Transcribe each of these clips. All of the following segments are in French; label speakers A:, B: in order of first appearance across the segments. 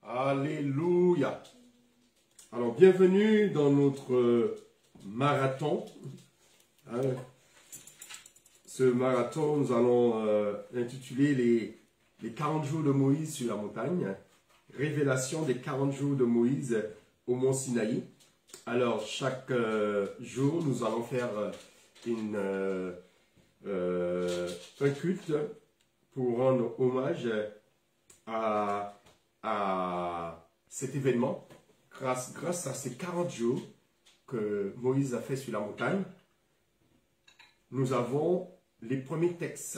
A: Alléluia. Alors, bienvenue dans notre marathon. Ce marathon, nous allons l'intituler les 40 jours de Moïse sur la montagne. Révélation des 40 jours de Moïse au mont Sinaï. Alors, chaque jour, nous allons faire un culte pour rendre hommage à cet événement. Grâce à ces 40 jours que Moïse a fait sur la montagne, nous avons les premiers textes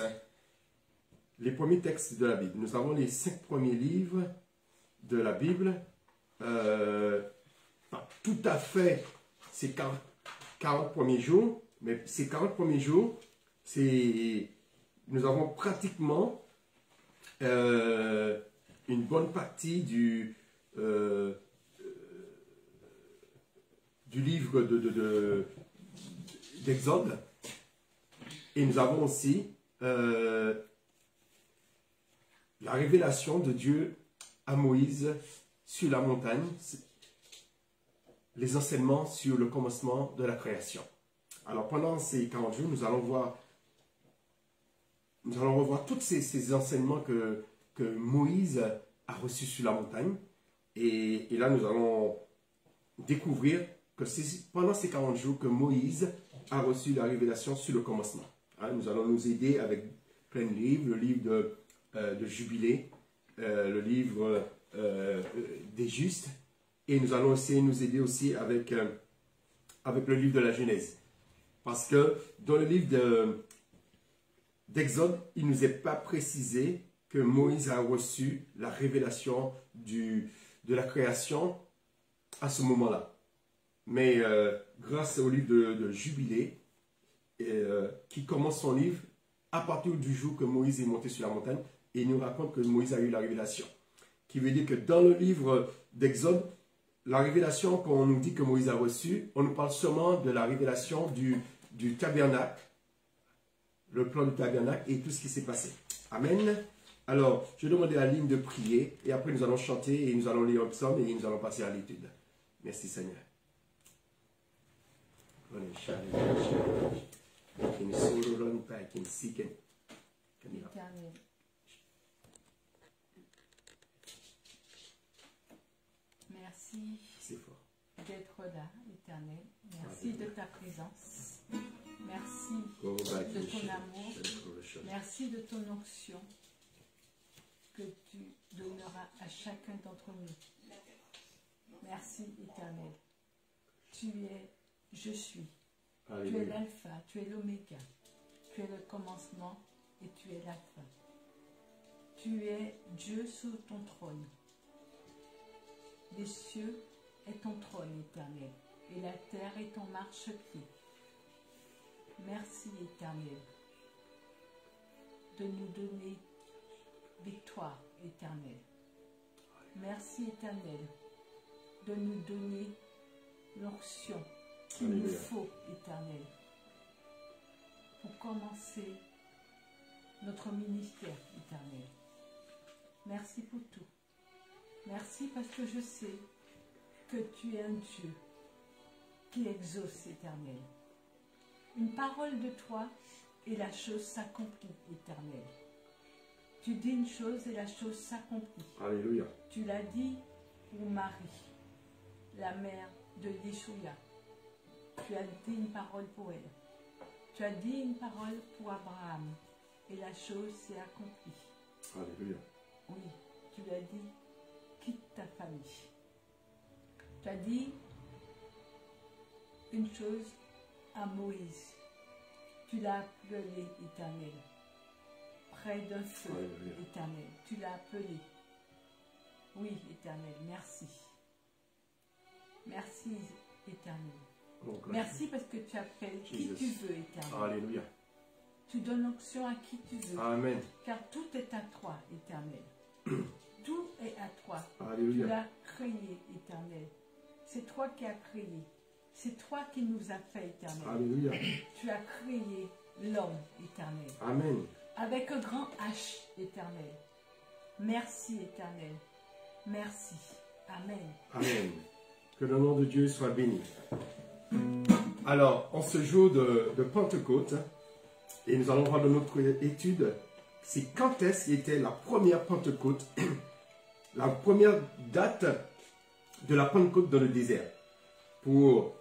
A: de la Bible. Nous avons les 5 premiers livres de la Bible. Pas tout à fait ces 40 premiers jours, mais ces 40 premiers jours, nous avons pratiquement une bonne partie du livre d'Exode. Et nous avons aussi la révélation de Dieu à Moïse sur la montagne, les enseignements sur le commencement de la création. Alors pendant ces 40 jours, nous allons revoir tous ces enseignements que Moïse a reçus sur la montagne. Et là, nous allons découvrir que c'est pendant ces 40 jours que Moïse a reçu la révélation sur le commencement. Nous allons nous aider avec plein de livres, le livre de Jubilé, le livre des Justes, et nous allons essayer de nous aider aussi avec le livre de la Genèse. Parce que dans le livre d'Exode, il ne nous est pas précisé que Moïse a reçu la révélation de la création à ce moment-là. Mais grâce au livre de Jubilé, qui commence son livre à partir du jour que Moïse est monté sur la montagne, et il nous raconte que Moïse a eu la révélation. Qui veut dire que dans le livre d'Exode, la révélation qu'on nous dit que Moïse a reçue, on nous parle seulement de la révélation du tabernacle, le plan du tabernacle et tout ce qui s'est passé. Amen. Alors, je vais demander à Aline de prier, et après nous allons chanter, et nous allons lire un psaume, et nous allons passer à l'étude. Merci Seigneur.
B: Éternel. Merci d'être là, Éternel. Merci de ta présence. Merci de ton amour. Merci de ton onction que tu donneras à chacun d'entre nous. Merci, Éternel. Tu es, je suis.
A: Alléluia.
B: Tu es l'alpha, tu es l'oméga. Tu es le commencement et tu es la fin. Tu es Dieu sur ton trône. Les cieux est ton trône, Éternel, et la terre est ton marchepied. Merci, Éternel, de nous donner victoire, Éternel. Merci, Éternel, de nous donner l'onction qu'il nous faut, Éternel, pour commencer notre ministère, Éternel. Merci pour tout. Merci parce que je sais que tu es un Dieu qui exauce, Éternel. Une parole de toi et la chose s'accomplit, Éternel. Tu dis une chose et la chose s'accomplit.
A: Alléluia.
B: Tu l'as dit pour Marie, la mère de Yeshua. Tu as dit une parole pour elle. Tu as dit une parole pour Abraham et la chose s'est accomplie.
A: Alléluia.
B: Oui, tu l'as dit. Quitte ta famille. Tu as dit une chose à Moïse. Tu l'as appelé, Éternel. Près d'un feu, Éternel. Tu l'as appelé. Oui, Éternel, merci. Merci, Éternel.
A: Oh,
B: merci parce que tu appelles qui tu veux, Éternel.
A: Alléluia.
B: Tu donnes onction à qui tu veux.
A: Amen.
B: Car tout est à toi, Éternel. Tout est à toi.
A: Alléluia.
B: Tu l'as créé, Éternel. C'est toi qui as créé. C'est toi qui nous as fait, Éternel.
A: Alléluia.
B: Tu as créé l'homme, Éternel.
A: Amen.
B: Avec un grand H, Éternel. Merci, Éternel. Merci. Amen.
A: Amen. Que le nom de Dieu soit béni. Alors, en ce jour de Pentecôte, et nous allons voir dans notre étude, c'est quand est-ce qu'était la première Pentecôte, la première date de la Pentecôte dans le désert. Pour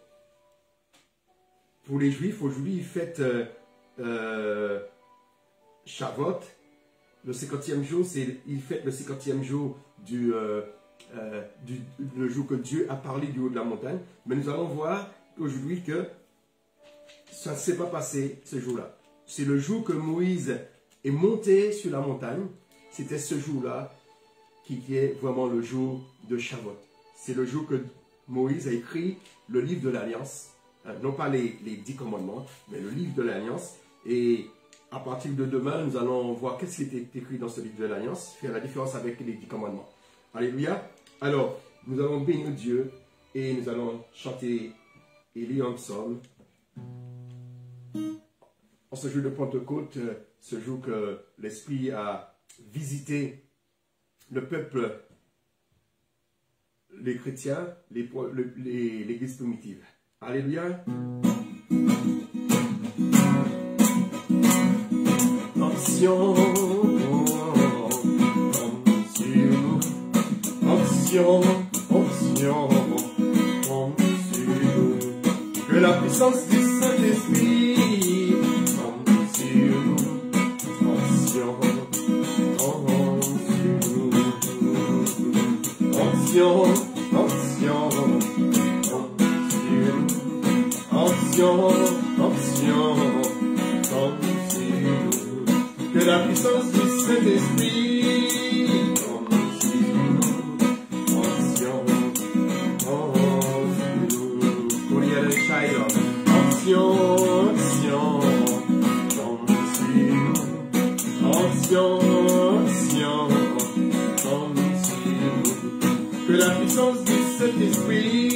A: les Juifs, aujourd'hui, ils fêtent Shavuot. Le 50e jour, ils fêtent le 50e jour le jour que Dieu a parlé du haut de la montagne. Mais nous allons voir aujourd'hui que ça ne s'est pas passé ce jour-là. C'est le jour que Moïse est monté sur la montagne. C'était ce jour-là qui est vraiment le jour de Shavuot. C'est le jour que Moïse a écrit le livre de l'Alliance. Non pas les 10 commandements, mais le livre de l'Alliance. Et à partir de demain, nous allons voir qu'est-ce qui était écrit dans ce livre de l'Alliance, faire la différence avec les 10 commandements. Alléluia. Alors, nous allons bénir Dieu et nous allons chanter et lire un psaume. En ce jour de Pentecôte, ce jour que l'Esprit a visité le peuple, les chrétiens, l'Église primitive. Alléluia. Ancien, que la puissance du Saint-Esprit tombe sur nous, ancien, que la puissance du Saint-Esprit tombe sur nous, ancien, que la puissance du Saint-Esprit,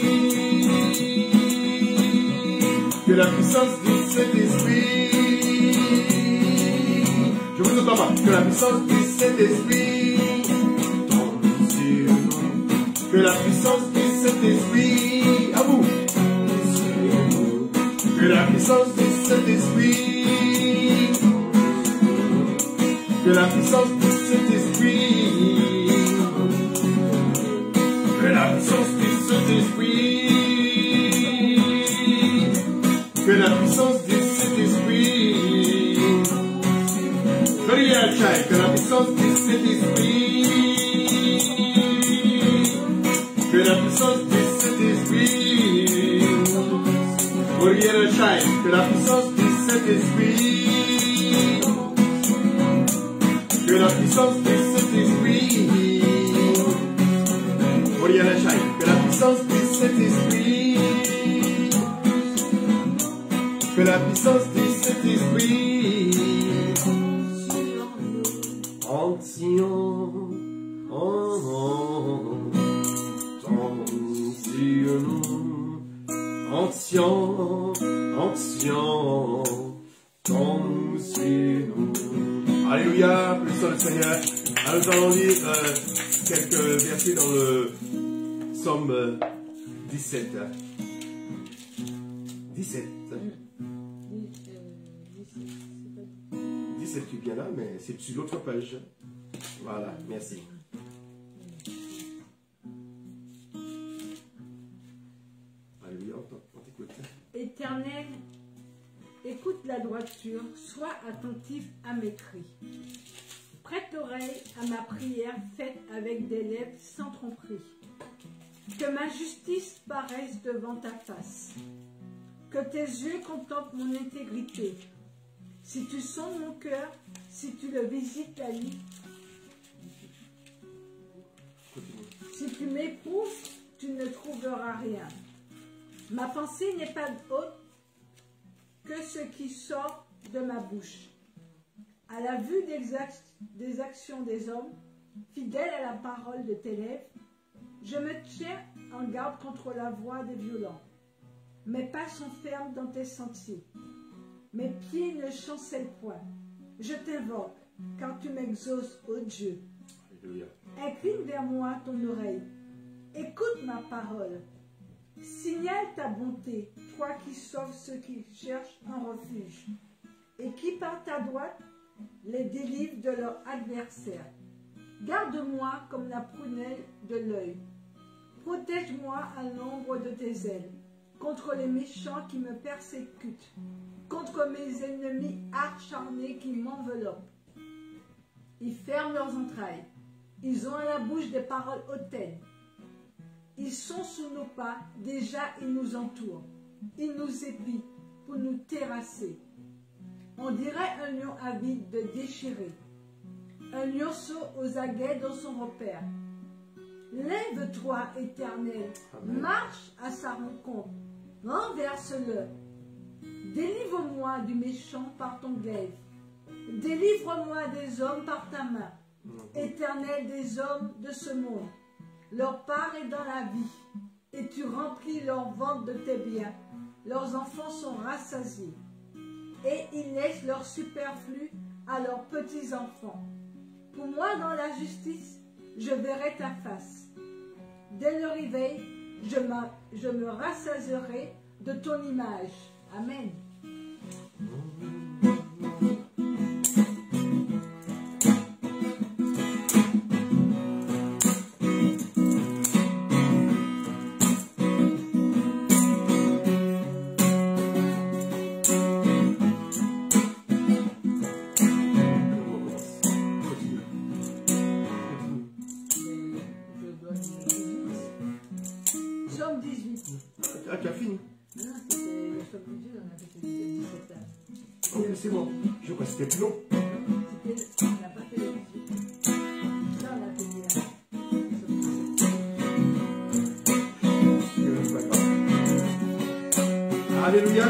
A: que la puissance du Saint-Esprit, je vous entends pas, que la puissance du Saint-Esprit tombe sur nous, que la puissance du Saint-Esprit, à vous, que la puissance du Saint-Esprit, que la puissance du Saint-Esprit, que la puissance du Saint-Esprit, que la puissance du Saint-Esprit, que la puissance du Saint-Esprit, que la puissance du Saint-Esprit, que la puissance du Saint-Esprit, que la puissance du Saint-Esprit, que la puissance du Saint-Esprit, que la puissance du Saint-Esprit, ancien, sur nous, ancien, tombe sur nous. Alléluia, puissant le Seigneur. Alors, nous allons lire quelques versets dans le psaume 17. 17. 17, tu es bien là, mais c'est sur l'autre page. Voilà, merci. Alléluia, on t'écoute.
B: Éternel, écoute la droiture, sois attentif à mes cris. Prête oreille à ma prière faite avec des lèvres sans tromperie. Que ma justice paraisse devant ta face. Que tes yeux contemplent mon intégrité. Si tu sondes mon cœur, si tu le visites la nuit, si tu m'éprouves, tu ne trouveras rien. Ma pensée n'est pas haute que ce qui sort de ma bouche. À la vue des actions des hommes, fidèle à la parole de tes lèvres, je me tiens en garde contre la voix des violents. Mes pas sont fermes dans tes sentiers. Mes pieds ne chancellent point. Je t'invoque, car tu m'exauces, ô Dieu.
A: Alléluia.
C: Incline vers moi ton oreille. Écoute ma parole. Signale ta bonté, toi qui sauves ceux qui cherchent un refuge, et qui par ta droite les délivre de leurs adversaires. Garde-moi comme la prunelle de l'œil. Protège-moi à l'ombre de tes ailes, contre les méchants qui me persécutent, contre mes ennemis acharnés qui m'enveloppent. Ils ferment leurs entrailles. Ils ont à la bouche des paroles hautaines. Ils sont sous nos pas, déjà ils nous entourent. Ils nous épient pour nous terrasser. On dirait un lion avide de déchirer, un lionceau aux aguets dans son repère. Lève-toi, Éternel,
A: Amen.
C: marche à sa rencontre, renverse-le. Délivre-moi du méchant par ton glaive. Délivre-moi des hommes par ta main. Éternel des hommes de ce monde, leur part est dans la vie, et tu remplis leur ventre de tes biens. Leurs enfants sont rassasiés, et ils laissent leur superflu à leurs petits-enfants. Pour moi, dans la justice, je verrai ta face. Dès le réveil, je me rassasierai de ton image. Amen. Somme 18.
A: Ah, tu as fini.
C: Non, c'était le somme 18, on a fait le 17 ans.
A: Ok, c'est bon. Je crois que c'était plus long.
C: On n'a pas fait le 18. Ça, on a fait le 17.
A: C'est pas grave. Alléluia.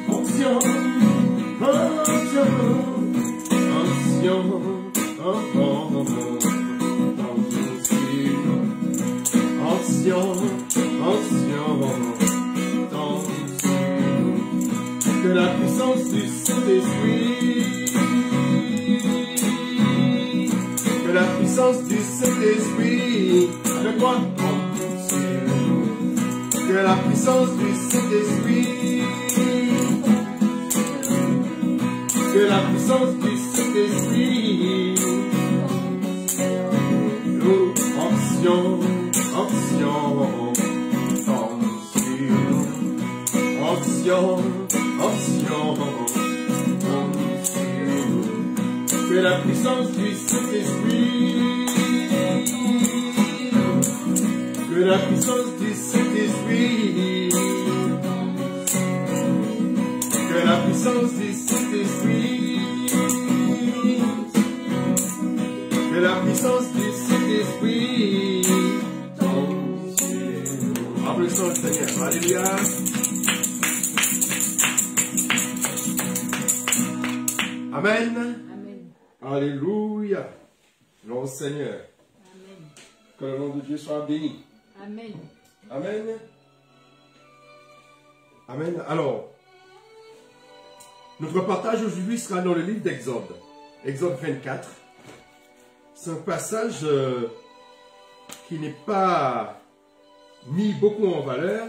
A: Ancien, ancien, ancien, ancien, que la puissance du Saint-Esprit, que la puissance du Saint-Esprit, avec moi, que la puissance du Saint-Esprit, que la puissance du Saint-Esprit, nous, ancien, que la puissance du Saint-Esprit, que la puissance du Saint-Esprit, que la puissance du Saint-Esprit, que la puissance du Saint-Esprit, applaudissons le Seigneur. Alléluia. Amen.
C: Amen.
A: Alléluia. Gloire au Seigneur.
C: Amen.
A: Que le nom de Dieu soit béni.
C: Amen.
A: Amen. Amen. Alors, notre partage aujourd'hui sera dans le livre d'Exode. Exode 24. C'est un passage qui n'est pas mis beaucoup en valeur,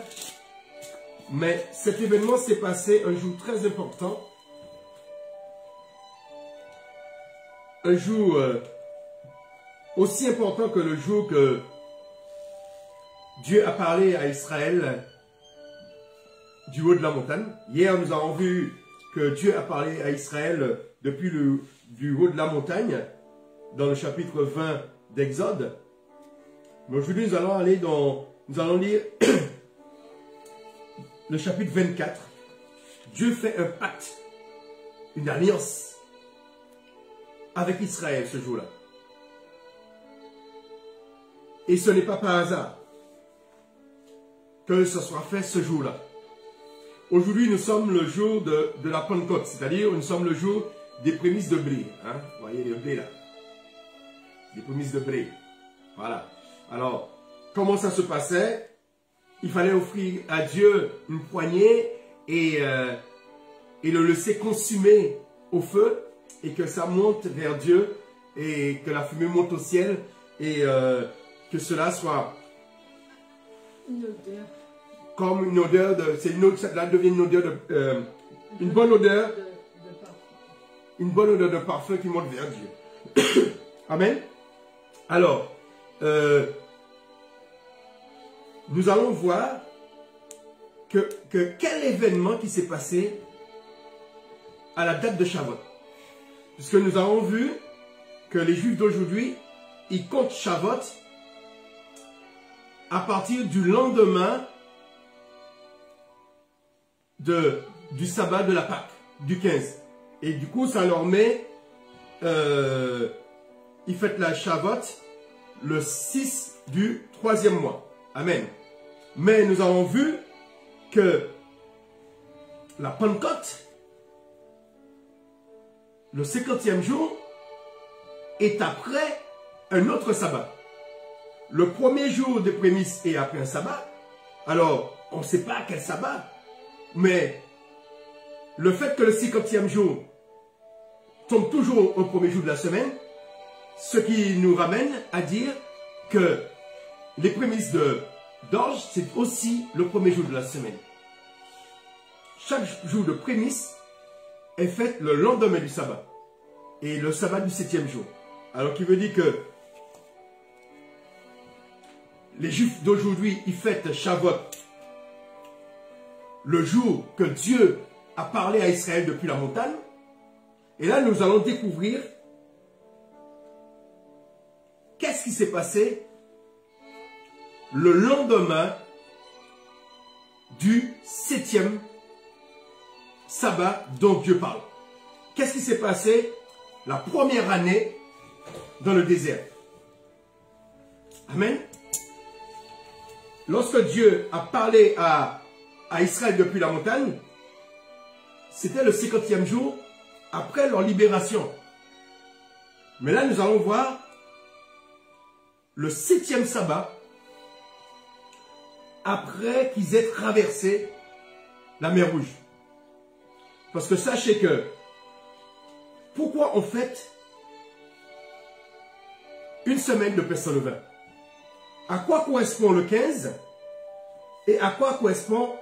A: mais cet événement s'est passé un jour très important. Un jour aussi important que le jour que Dieu a parlé à Israël du haut de la montagne. Hier, nous avons vu que Dieu a parlé à Israël depuis du haut de la montagne, dans le chapitre 20 d'Exode. Mais aujourd'hui, nous allons lire le chapitre 24. Dieu fait un pacte, une alliance avec Israël ce jour-là. Et ce n'est pas par hasard que ce soit fait ce jour-là. Aujourd'hui, nous sommes le jour de la Pentecôte, c'est-à-dire nous sommes le jour des prémices de blé. Hein? Vous voyez les blés là. Les prémices de blé. Voilà. Alors, comment ça se passait? Il fallait offrir à Dieu une poignée et le laisser consumer au feu et que ça monte vers Dieu et que la fumée monte au ciel et que cela soit
B: Une odeur.
A: comme une odeur de, cela devient une odeur de, une bonne odeur,
B: De parfum.
A: une bonne odeur de parfum qui monte vers Dieu. Amen. Alors, nous allons voir que quel événement qui s'est passé à la date de Shavuot. Puisque nous avons vu que les Juifs d'aujourd'hui, ils comptent Shavuot à partir du lendemain du sabbat de la Pâque, du 15. Et du coup, ça leur met, ils fêtent la Shavuot le 6 du 3e mois. Amen. Mais nous avons vu que la Pentecôte, le 50e jour, est après un autre sabbat. Le premier jour des prémices est après un sabbat. Alors, on ne sait pas quel sabbat, mais le fait que le 50e jour tombe toujours au premier jour de la semaine, ce qui nous ramène à dire que les prémices d'orge, c'est aussi le premier jour de la semaine. Chaque jour de prémices est fait le lendemain du sabbat. Et le sabbat du 7e jour. Alors qui veut dire que les Juifs d'aujourd'hui, ils fêtent Shavuot le jour que Dieu a parlé à Israël depuis la montagne. Et là, nous allons découvrir qu'est-ce qui s'est passé le lendemain du 7e sabbat dont Dieu parle. Qu'est-ce qui s'est passé la première année dans le désert? Amen. Lorsque Dieu a parlé à Israël depuis la montagne, c'était le 50e jour après leur libération. Mais là, nous allons voir le 7e sabbat après qu'ils aient traversé la mer Rouge. Parce que sachez que pourquoi on fête une semaine de pain sans levain? À quoi correspond le 15 et à quoi correspond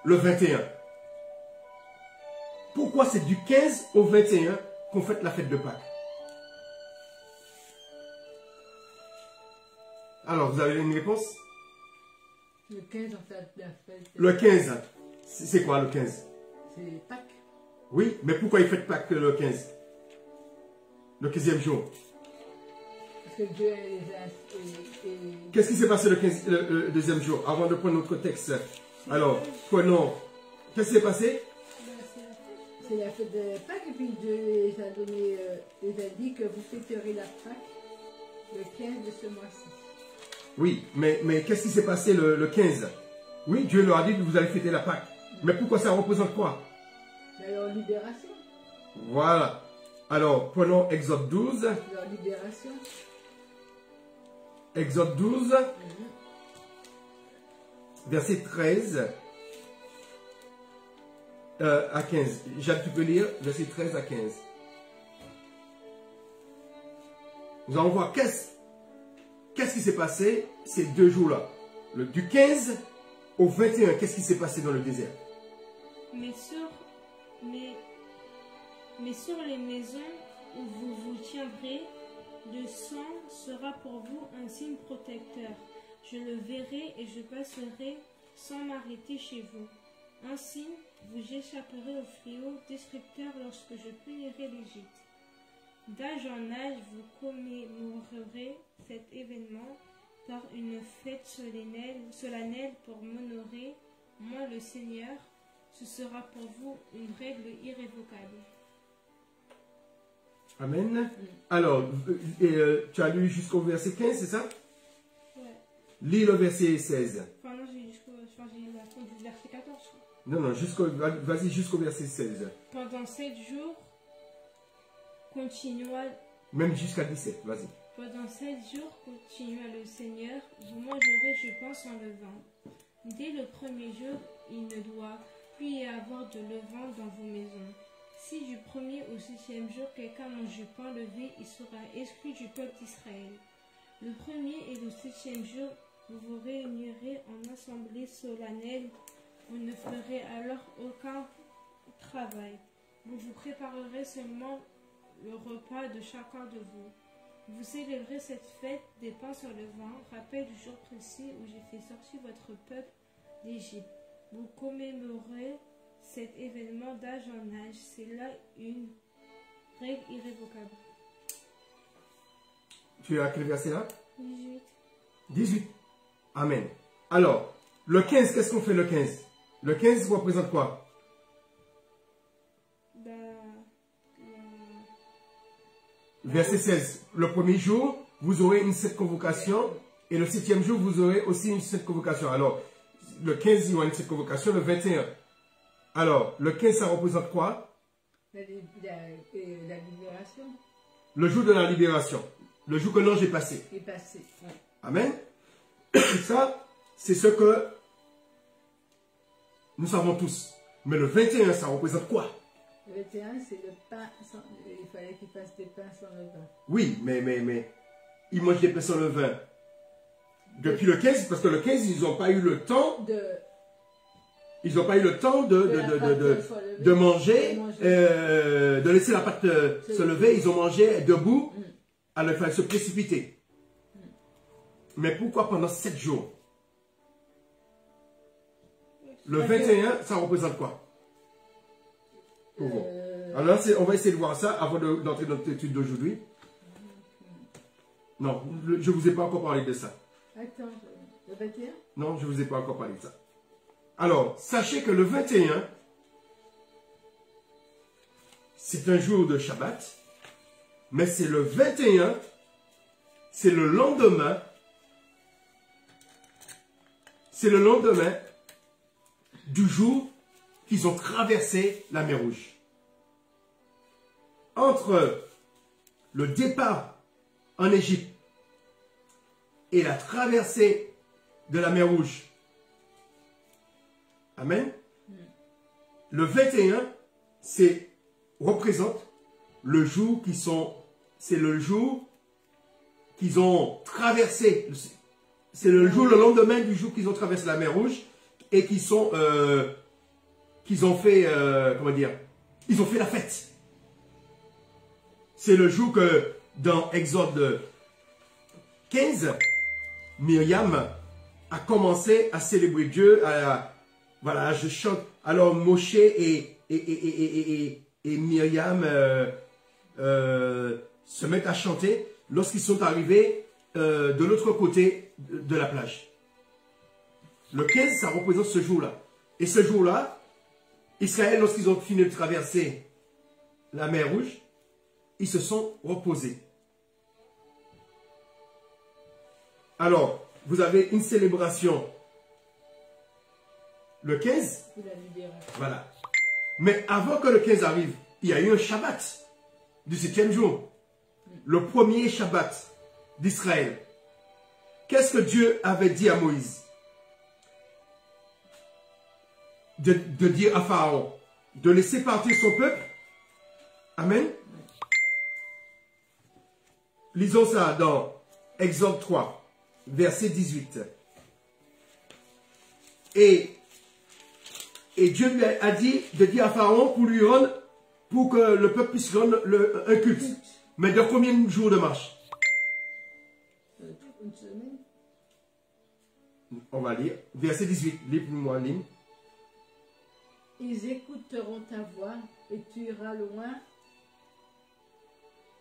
A: le 21? Pourquoi c'est du 15 au 21 qu'on fête la fête de Pâques? Alors, vous avez une réponse?
B: Le 15, on fait la fête.
A: Le 15, c'est quoi le 15?
B: C'est Pâques.
A: Oui, mais pourquoi ils fêtent Pâques le 15? Le 15e jour.
B: Parce que Dieu les a...
A: Qu'est-ce qui s'est passé le deuxième jour, avant de prendre notre texte? Alors, prenons. Qu'est-ce qui s'est passé?
B: C'est la fête de Pâques, et puis Dieu les a donné, les a dit que vous fêterez la Pâques le 15 de ce mois-ci.
A: Oui, mais qu'est-ce qui s'est passé le 15? Oui, Dieu leur a dit que vous allez fêter la Pâque. Mais pourquoi ça représente quoi?
B: Leur libération.
A: Voilà. Alors, prenons Exode 12.
B: Leur libération.
A: Exode 12, verset 13 à 15. Jacques, tu peux lire verset 13 à 15. Nous allons voir qu'est-ce qui s'est passé ces 2 jours-là. Du 15 au 21, qu'est-ce qui s'est passé dans le désert?
D: Mais sur les maisons où vous vous tiendrez, le sang sera pour vous un signe protecteur. Je le verrai et je passerai sans m'arrêter chez vous. Ainsi, vous échapperez au fléau destructeur lorsque je punirai l'Égypte. D'âge en âge, vous commémorerez cet événement par une fête solennelle pour m'honorer, moi le Seigneur. Ce sera pour vous une règle irrévocable.
A: Amen. Alors, tu as lu jusqu'au verset 15, c'est ça?
D: Ouais.
A: Lis le verset 16.
D: Enfin non, j'ai la fin du verset 14.
A: Non, vas-y jusqu'au verset 16.
D: Pendant 7 jours, continua...
A: Même jusqu'à 17, vas-y.
D: Pendant 7 jours, continua le Seigneur, vous mangerez, je pense, en levain. Dès le premier jour, il ne doit plus y avoir de levain dans vos maisons. Si du premier au 7e jour quelqu'un mange du pain levé, il sera exclu du peuple d'Israël. Le premier et le 7e jour, vous vous réunirez en assemblée solennelle. Vous ne ferez alors aucun travail. Vous vous préparerez seulement le repas de chacun de vous. Vous célébrez cette fête des pains sur le vin, rappel du jour précis où j'ai fait sortir votre peuple d'Égypte. Vous commémorez cet événement d'âge en âge. C'est là une règle irrévocable.
A: Tu as quel verset là?
D: 18.
A: 18. Amen. Alors, le 15, qu'est-ce qu'on fait le 15? Le 15 représente quoi? Verset 16. Le premier jour, vous aurez une seule convocation. Et le 7e jour, vous aurez aussi une seule convocation. Alors, le 15, il y aura une seule convocation. Le 21. Alors, le 15, ça représente quoi?
C: La libération
A: Le jour de la libération. Le jour que l'ange est passé.
C: est passée. Ouais.
A: Amen. Ça, c'est ce que nous savons tous. Mais le 21, ça représente quoi?
C: Le 21, c'est le pain sans... Il fallait qu'il fasse des pains sans levain.
A: Oui, mais ils mangent des pains sans levain. Depuis le 15, parce que le 15, ils n'ont pas eu le temps ils n'ont pas eu le temps de manger, de laisser la pâte se lever. Ils ont mangé debout, alors il fallait se précipiter. Mais pourquoi pendant 7 jours? Le 21, ça représente quoi pour vous? Alors, on va essayer de voir ça avant d'entrer dans notre étude d'aujourd'hui. Non, je ne vous ai pas encore parlé de ça.
C: Attends, le 21?
A: Non, je ne vous ai pas encore parlé de ça. Alors, sachez que le 21, c'est un jour de Shabbat, mais c'est le 21, c'est le lendemain du jour qu'ils ont traversé la mer Rouge. Entre le départ en Égypte et la traversée de la mer Rouge. Amen. Le 21, représente le jour c'est le jour qu'ils ont traversé. C'est le lendemain du jour qu'ils ont traversé la mer Rouge et qu'ils ont fait, ils ont fait la fête. C'est le jour que dans Exode 15, Myriam a commencé à célébrer Dieu. Voilà, je chante. Alors Moshe et Myriam se mettent à chanter lorsqu'ils sont arrivés de l'autre côté de la plage. Le 15, ça représente ce jour-là. Et ce jour-là, Israël, lorsqu'ils ont fini de traverser la mer Rouge, ils se sont reposés. Alors, vous avez une célébration le 15. Voilà. Mais avant que le 15 arrive, il y a eu un Shabbat du 7e jour. Le premier Shabbat d'Israël. Qu'est-ce que Dieu avait dit à Moïse? De dire à Pharaon, de laisser partir son peuple. Amen. Lisons ça dans Exode 3, verset 18. Et Dieu lui a dit de dire à Pharaon pour que le peuple puisse rendre un culte. Mais de combien de jours de marche?
C: Une semaine.
A: On va lire. Verset 18. Lis-moi en ligne.
C: Ils écouteront ta voix et tu iras loin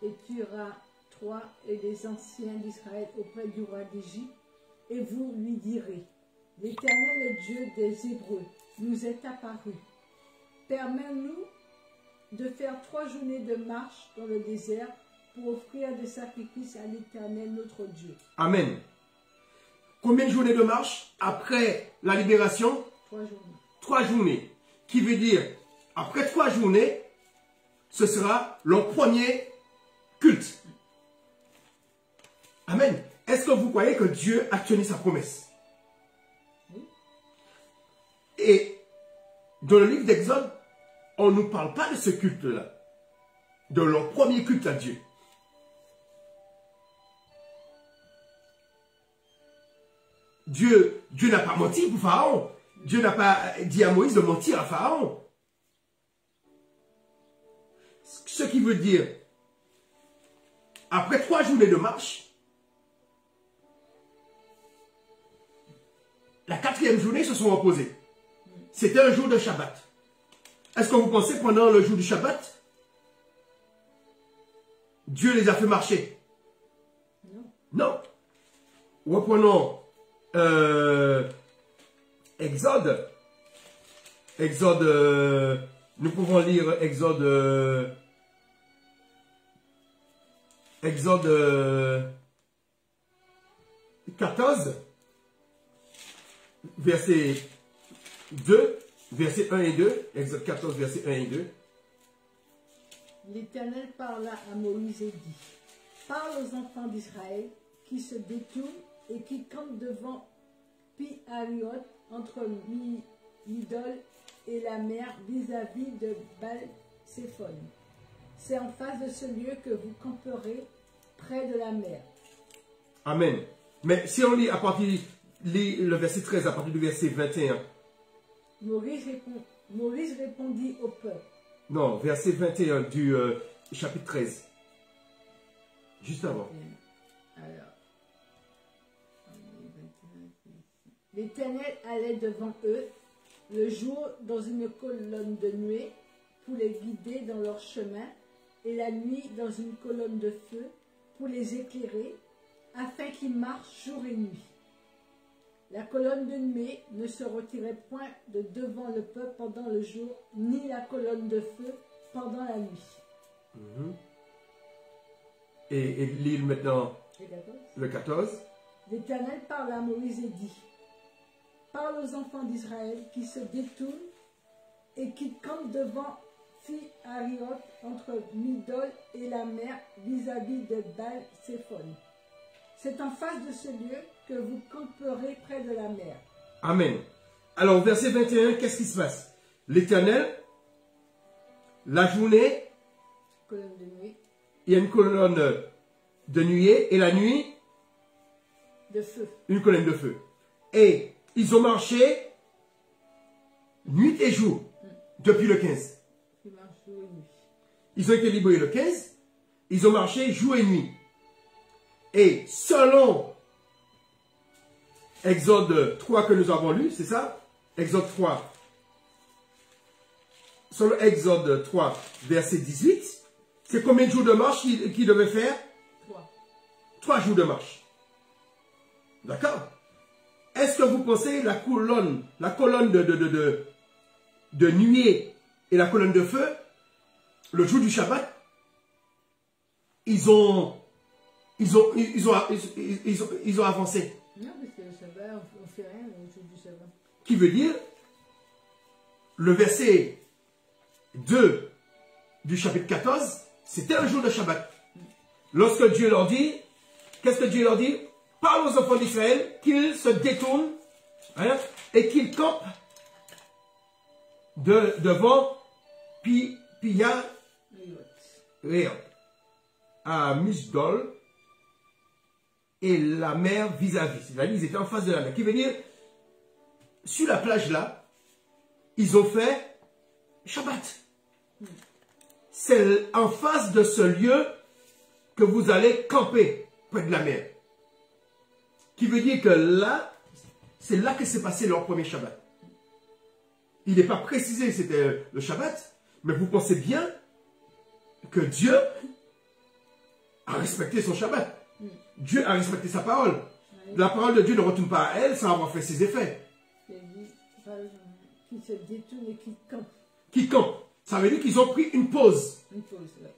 C: et tu iras toi et les anciens d'Israël auprès du roi d'Égypte et vous lui direz: l'Éternel, le Dieu des Hébreux, nous est apparu. Permets-nous de faire 3 journées de marche dans le désert pour offrir des sacrifices à l'Éternel notre Dieu.
A: Amen. Combien de journées de marche après la libération?
C: 3 journées.
A: 3 journées. Qui veut dire, après 3 journées, ce sera leur premier culte. Amen. Est-ce que vous croyez que Dieu a tenu sa promesse?
C: Oui.
A: Et dans le livre d'Exode, on ne nous parle pas de ce culte-là, de leur premier culte à Dieu. Dieu n'a pas menti pour Pharaon. Dieu n'a pas dit à Moïse de mentir à Pharaon. Ce qui veut dire, après 3 journées de marche, la 4e journée, ils se sont reposés. C'était un jour de Shabbat. Est-ce que vous pensez pendant le jour du Shabbat, Dieu les a fait marcher? Non. Reprenons Exode. Nous pouvons lire Exode 14, verset 2, verset 1 et 2. Exode 14, verset 1 et 2.
C: L'Éternel parla à Moïse et dit, parle aux enfants d'Israël qui se détournent et qui campent devant Pi-Hahirot entre Midol et la mer vis-à-vis de Baal-Séphon. C'est en face de ce lieu que vous camperez près de la mer.
A: Amen. Mais si on lit le verset 13 à partir du verset 21.
C: Moïse répondit au peuple.
A: Non, verset 21 du chapitre 13. Juste avant.
C: Alors, l'Éternel allait devant eux le jour dans une colonne de nuée pour les guider dans leur chemin, et la nuit dans une colonne de feu pour les éclairer, afin qu'ils marchent jour et nuit. La colonne de nuée ne se retirait point de devant le peuple pendant le jour, ni la colonne de feu pendant la nuit.
A: Et lis maintenant le 14.
C: L'Éternel parla à Moïse et dit, parle aux enfants d'Israël qui se détournent et qui campent devant Pi-Hahirot entre Midol et la mer vis-à-vis de Baal-Séphon. C'est en face de ce lieu que vous camperez près de la mer.
A: Amen. Alors, verset 21, qu'est-ce qui se passe? L'Éternel, la journée,
C: Colonne de nuit.
A: Il y a une colonne de nuée, et la nuit,
C: De feu.
A: une colonne de feu. Et ils ont marché nuit et jour depuis le 15.
C: Qui marche jour et nuit.
A: Ils ont été libérés le 15. Ils ont marché jour et nuit. Et selon Exode 3 que nous avons lu, c'est ça? Exode 3. Selon Exode 3, verset 18, c'est combien de jours de marche qu'ils devaient faire?
C: 3.
A: 3 jours de marche. D'accord? Est-ce que vous pensez la colonne de nuée et la colonne de feu, le jour du Shabbat, ils ont avancé?
C: Non, parce que le Shabbat, on ne fait rien au jour du Shabbat.
A: Qui veut dire, le verset 2 du chapitre 14, c'était un jour de Shabbat. Lorsque Dieu leur dit, qu'est-ce que Dieu leur dit? Parle aux enfants d'Israël qu'ils se détournent, hein, et qu'ils campent devant Pi-Hahirot à Misdol et la mer vis-à-vis. C'est-à-dire ils étaient en face de la mer. Qui veut dire, sur la plage là, ils ont fait Shabbat. C'est en face de ce lieu que vous allez camper près de la mer. Qui veut dire que là, c'est là que s'est passé leur premier Shabbat. Il n'est pas précisé que c'était le Shabbat, mais vous pensez bien que Dieu a respecté son Shabbat. Dieu a respecté sa parole. La parole de Dieu ne retourne pas à elle sans avoir fait ses effets.
C: Qui se détournent et qui campent.
A: Qui campent. Ça veut dire qu'ils ont pris une pause.
C: Une pause, ouais.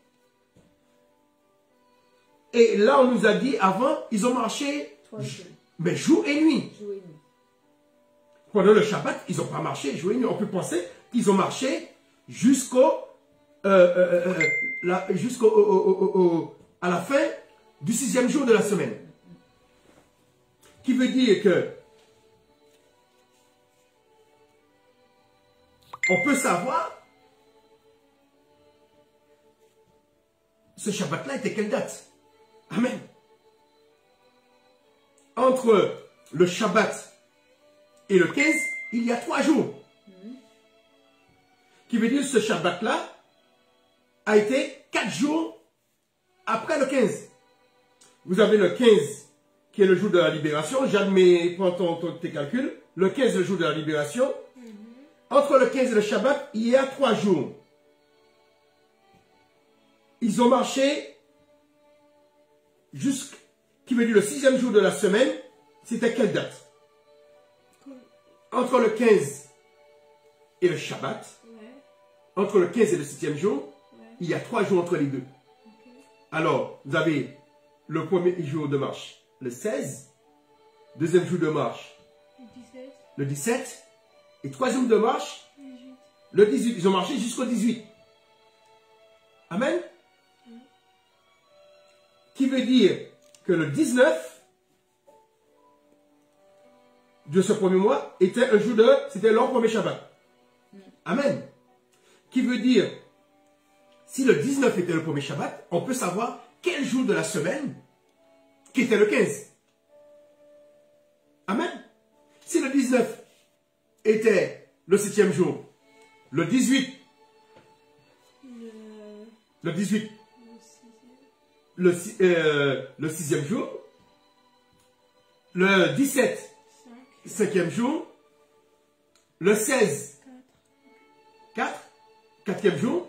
A: Et là, on nous a dit, avant, ils ont marché,
C: 3 jours.
A: mais jour et nuit.
C: Jour et nuit.
A: Pendant le Shabbat, ils n'ont pas marché jour et nuit. On peut penser qu'ils ont marché à la fin du 6e jour de la semaine. Qui veut dire que on peut savoir ce Shabbat-là était quelle date? Amen. Entre le Shabbat et le 15, il y a 3 jours. Qui veut dire ce Shabbat-là a été 4 jours après le 15. Vous avez le 15 qui est le jour de la libération. J'admets, prends tes calculs. Le 15 est le jour de la libération. Entre le 15 et le Shabbat, il y a 3 jours. Ils ont marché qui veut dire le 6e jour de la semaine. C'était quelle date? Entre le 15 et le Shabbat, entre le 15 et le 7e jour, il y a 3 jours entre les deux. Alors, vous avez le premier jour de marche, le 16, deuxième jour de marche, le 17, et troisième de marche, le 18. Ils ont marché jusqu'au 18. Amen. Qui veut dire que le 19 de ce premier mois était un jour c'était leur premier Shabbat. Amen. Qui veut dire, si le 19 était le premier Shabbat, on peut savoir quel jour de la semaine qui était le 15. Amen. Si le 19 était le 7e jour, le 18, le 18, le 6e jour, le 17, 5e jour, le 16, 4e jour,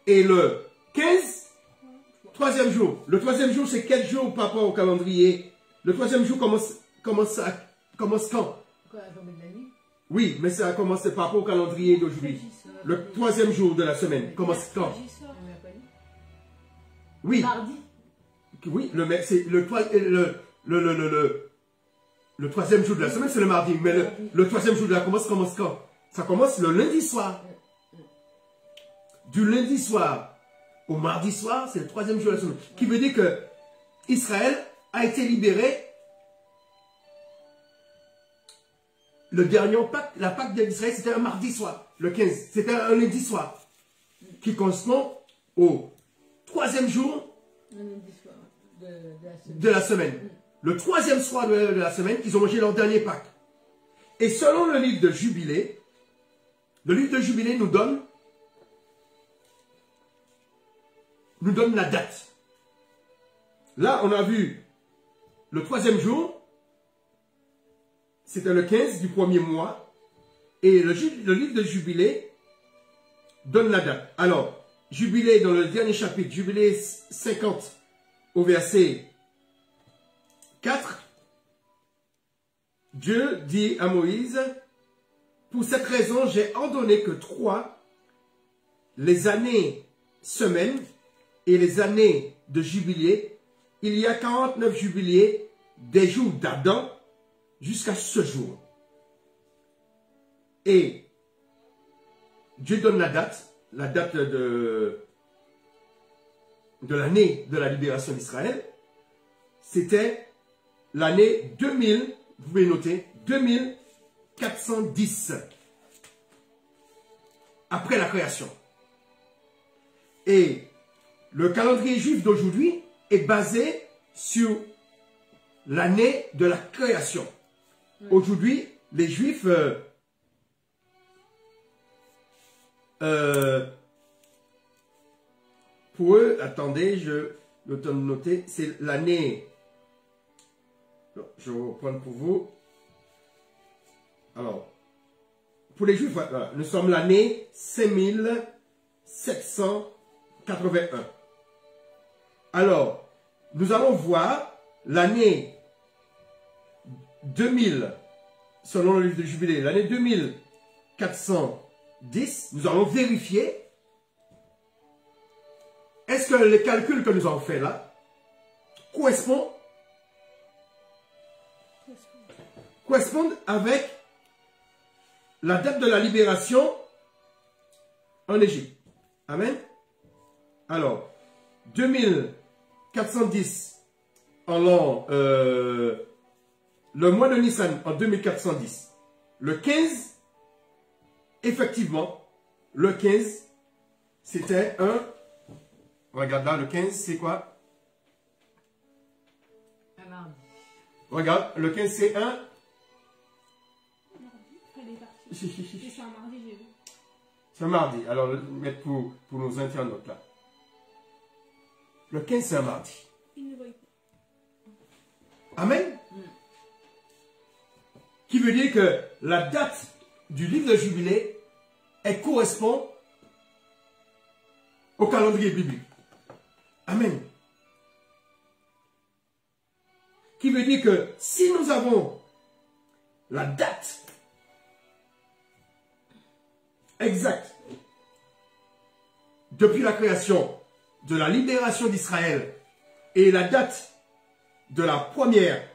A: et le 15, 3e jour. Le 3e jour, c'est quel jour par rapport au calendrier? Le 3e jour commence quand? Oui, mais ça commence par rapport au calendrier d'aujourd'hui. Le 3e jour de la semaine commence quand? Oui.
B: Mardi.
A: Oui, c'est le 3e jour de la semaine, c'est le mardi. Mais le 3e jour de la commence quand? Ça commence le lundi soir. Du lundi soir au mardi soir, c'est le 3e jour de la semaine. Qui veut dire que Israël a été libéré. Le dernier Pâques, la Pâque d'Israël, c'était un mardi soir, le 15. C'était un lundi soir, qui correspond au 3e jour de la semaine. Le 3e soir de la semaine, ils ont mangé leur dernier Pâques. Et selon le livre de Jubilé, nous donne la date. Là, on a vu le 3e jour, c'était le 15 du premier mois, et le livre de Jubilé donne la date. Alors, Jubilé, dans le dernier chapitre, Jubilé 50, au verset 4, Dieu dit à Moïse, « Pour cette raison, j'ai ordonné que 3, les années semaines et les années de jubilé, il y a 49 jubilés des jours d'Adam jusqu'à ce jour. » Et Dieu donne la date de l'année de la libération d'Israël. C'était l'année 2000, vous pouvez noter, 2410, après la création. Et le calendrier juif d'aujourd'hui est basé sur l'année de la création. Aujourd'hui, les juifs pour eux, attendez, je le temps de noter, c'est l'année. Je vais reprendre pour vous. Alors, pour les juifs, voilà, nous sommes l'année 5781. Alors, nous allons voir l'année 2000, selon le livre de Jubilé, l'année 2410, nous allons vérifier est-ce que les calculs que nous avons faits là correspondent avec la date de la libération en Égypte. Amen. Alors, 2410 en l'an, le mois de Nissan en 2410. Le 15, effectivement, le 15, c'était un Regarde là, le 15, c'est quoi?
B: Un mardi.
A: Regarde, le 15, c'est un...
D: Mardi. Elle est partie. Et c'est un mardi, j'ai vu.
A: C'est un mardi. Alors, mettre pour nos internautes là. Le 15, c'est un mardi.
D: Il ne voit pas.
A: Amen. Qui veut dire que la date du livre de Jubilé, elle correspond au calendrier biblique. Amen. Qui veut dire que si nous avons la date exacte depuis la création, de la libération d'Israël et la date de la première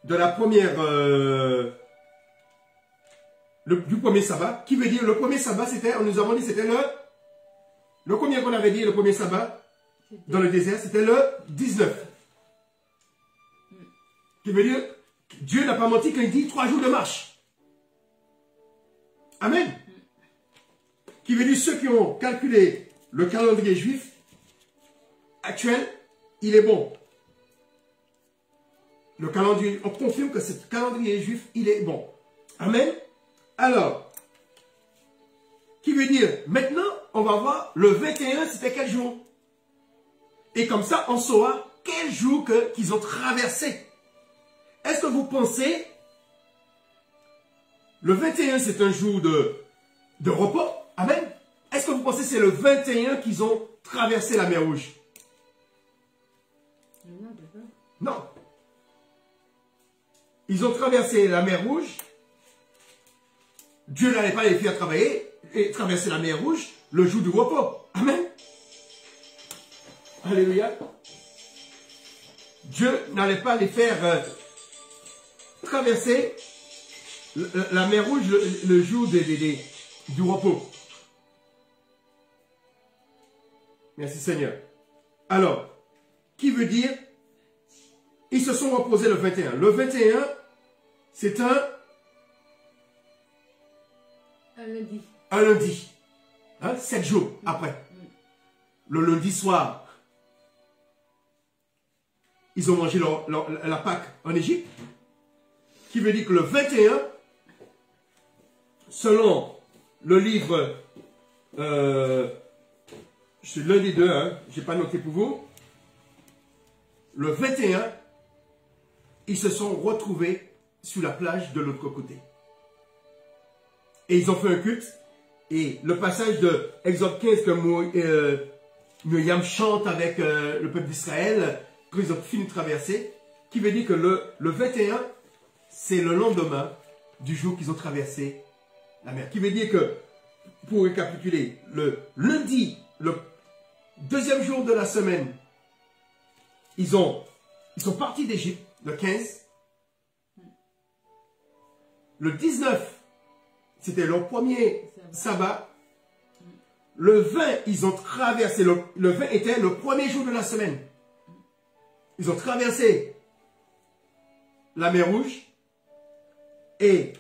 A: du premier sabbat, qui veut dire le premier sabbat, c'était, nous avons dit, c'était le combien qu'on avait dit, le premier sabbat dans le désert, c'était le 19. Qui veut dire, Dieu n'a pas menti quand il dit 3 jours de marche. Amen. Qui veut dire, ceux qui ont calculé le calendrier juif actuel, il est bon. Le calendrier, on confirme que ce calendrier juif, il est bon. Amen. Alors, qui veut dire, maintenant, on va voir le 21, c'était quel jour? Et comme ça, on saura quel jour qu'ils ont traversé. Est-ce que vous pensez, le 21, c'est un jour de repos? Amen. Est-ce que vous pensez que c'est le 21 qu'ils ont traversé la mer Rouge? Non. Ils ont traversé la mer Rouge. Dieu n'allait pas les faire travailler et traverser la mer Rouge le jour du repos. Amen. Alléluia. Dieu n'allait pas les faire traverser la mer Rouge le jour du repos. Merci Seigneur. Alors, qui veut dire, ils se sont reposés le 21. Le 21, c'est un
B: lundi.
A: Un lundi. Hein, 7 jours après. Le lundi soir, ils ont mangé la Pâque en Égypte. Qui veut dire que le 21, selon le livre, c'est l'un des deux, hein, je n'ai pas noté pour vous. Le 21, ils se sont retrouvés sur la plage de l'autre côté. Et ils ont fait un culte. Et le passage de Exode 15 que Myriam chante avec le peuple d'Israël, quand ils ont fini de traverser, qui veut dire que le 21, c'est le lendemain du jour qu'ils ont traversé la mer. Qui veut dire que, pour récapituler, le lundi, le deuxième jour de la semaine, ils sont partis d'Égypte, le 15. Le 19, c'était leur premier sabbat. Le 20, ils ont traversé, le 20 était le premier jour de la semaine. Ils ont traversé la mer Rouge. Et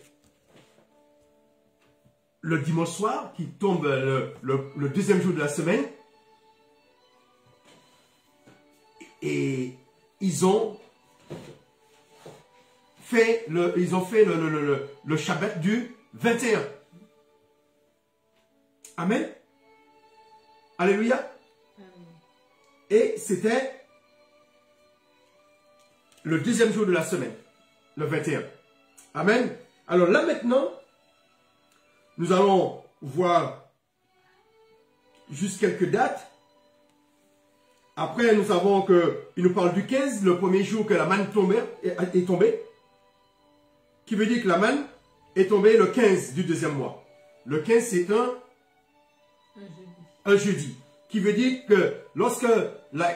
A: le dimanche soir, qui tombe le deuxième jour de la semaine, et ils ont fait le Shabbat du 21. Amen. Alléluia. Et c'était le deuxième jour de la semaine, le 21. Amen. Alors là maintenant, nous allons voir juste quelques dates. Après, nous savons qu'il nous parle du 15, le premier jour que la manne est tombée. Qui veut dire que la manne est tombée le 15 du deuxième mois. Le 15, c'est un jeudi. Qui veut dire que lorsque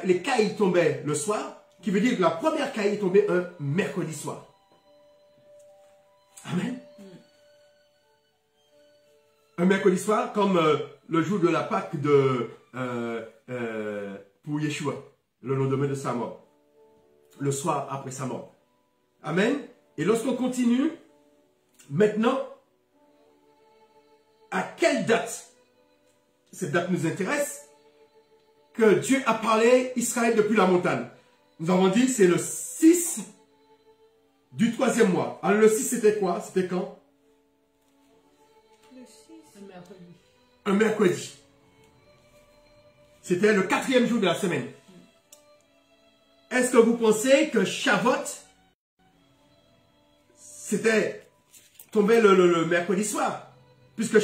A: les cailles tombaient le soir, qui veut dire que la première caille est tombée un mercredi soir. Amen. Un mercredi soir, comme le jour de la Pâque pour Yeshua, le lendemain de sa mort. Le soir après sa mort. Amen. Et lorsqu'on continue, maintenant, à quelle date cette date nous intéresse? que Dieu a parlé à Israël depuis la montagne? Nous avons dit c'est le 6 du 3e mois. Alors le 6 c'était quoi? C'était quand?
D: Le 6.
B: Le mercredi.
A: Un mercredi. C'était le 4e jour de la semaine. Est-ce que vous pensez que Shavuot, c'était tombé le mercredi soir? Puisque le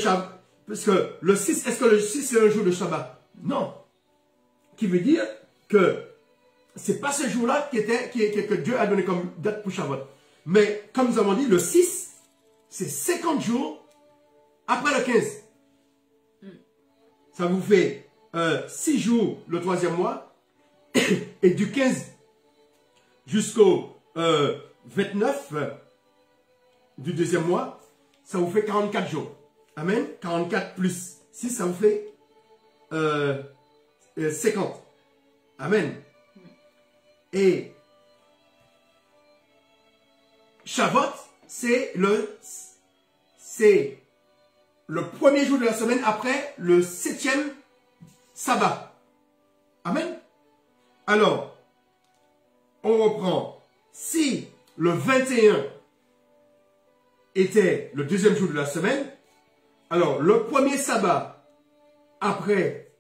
A: 6, est-ce que le 6 c'est un jour de Shabbat? Non. Qui veut dire que c'est pas ce jour-là que Dieu a donné comme date pour Shavuot. Mais comme nous avons dit, le 6, c'est 50 jours après le 15. Ça vous fait 6 jours le 3e mois. Et du 15 jusqu'au 29 du 2e mois, ça vous fait 44 jours. Amen. 44 plus 6, ça vous fait 50. Amen. Et Shavuot, c'est le premier jour de la semaine après le 7e sabbat. Amen. Alors, on reprend. Si le 21 était le 2e jour de la semaine, alors le premier sabbat après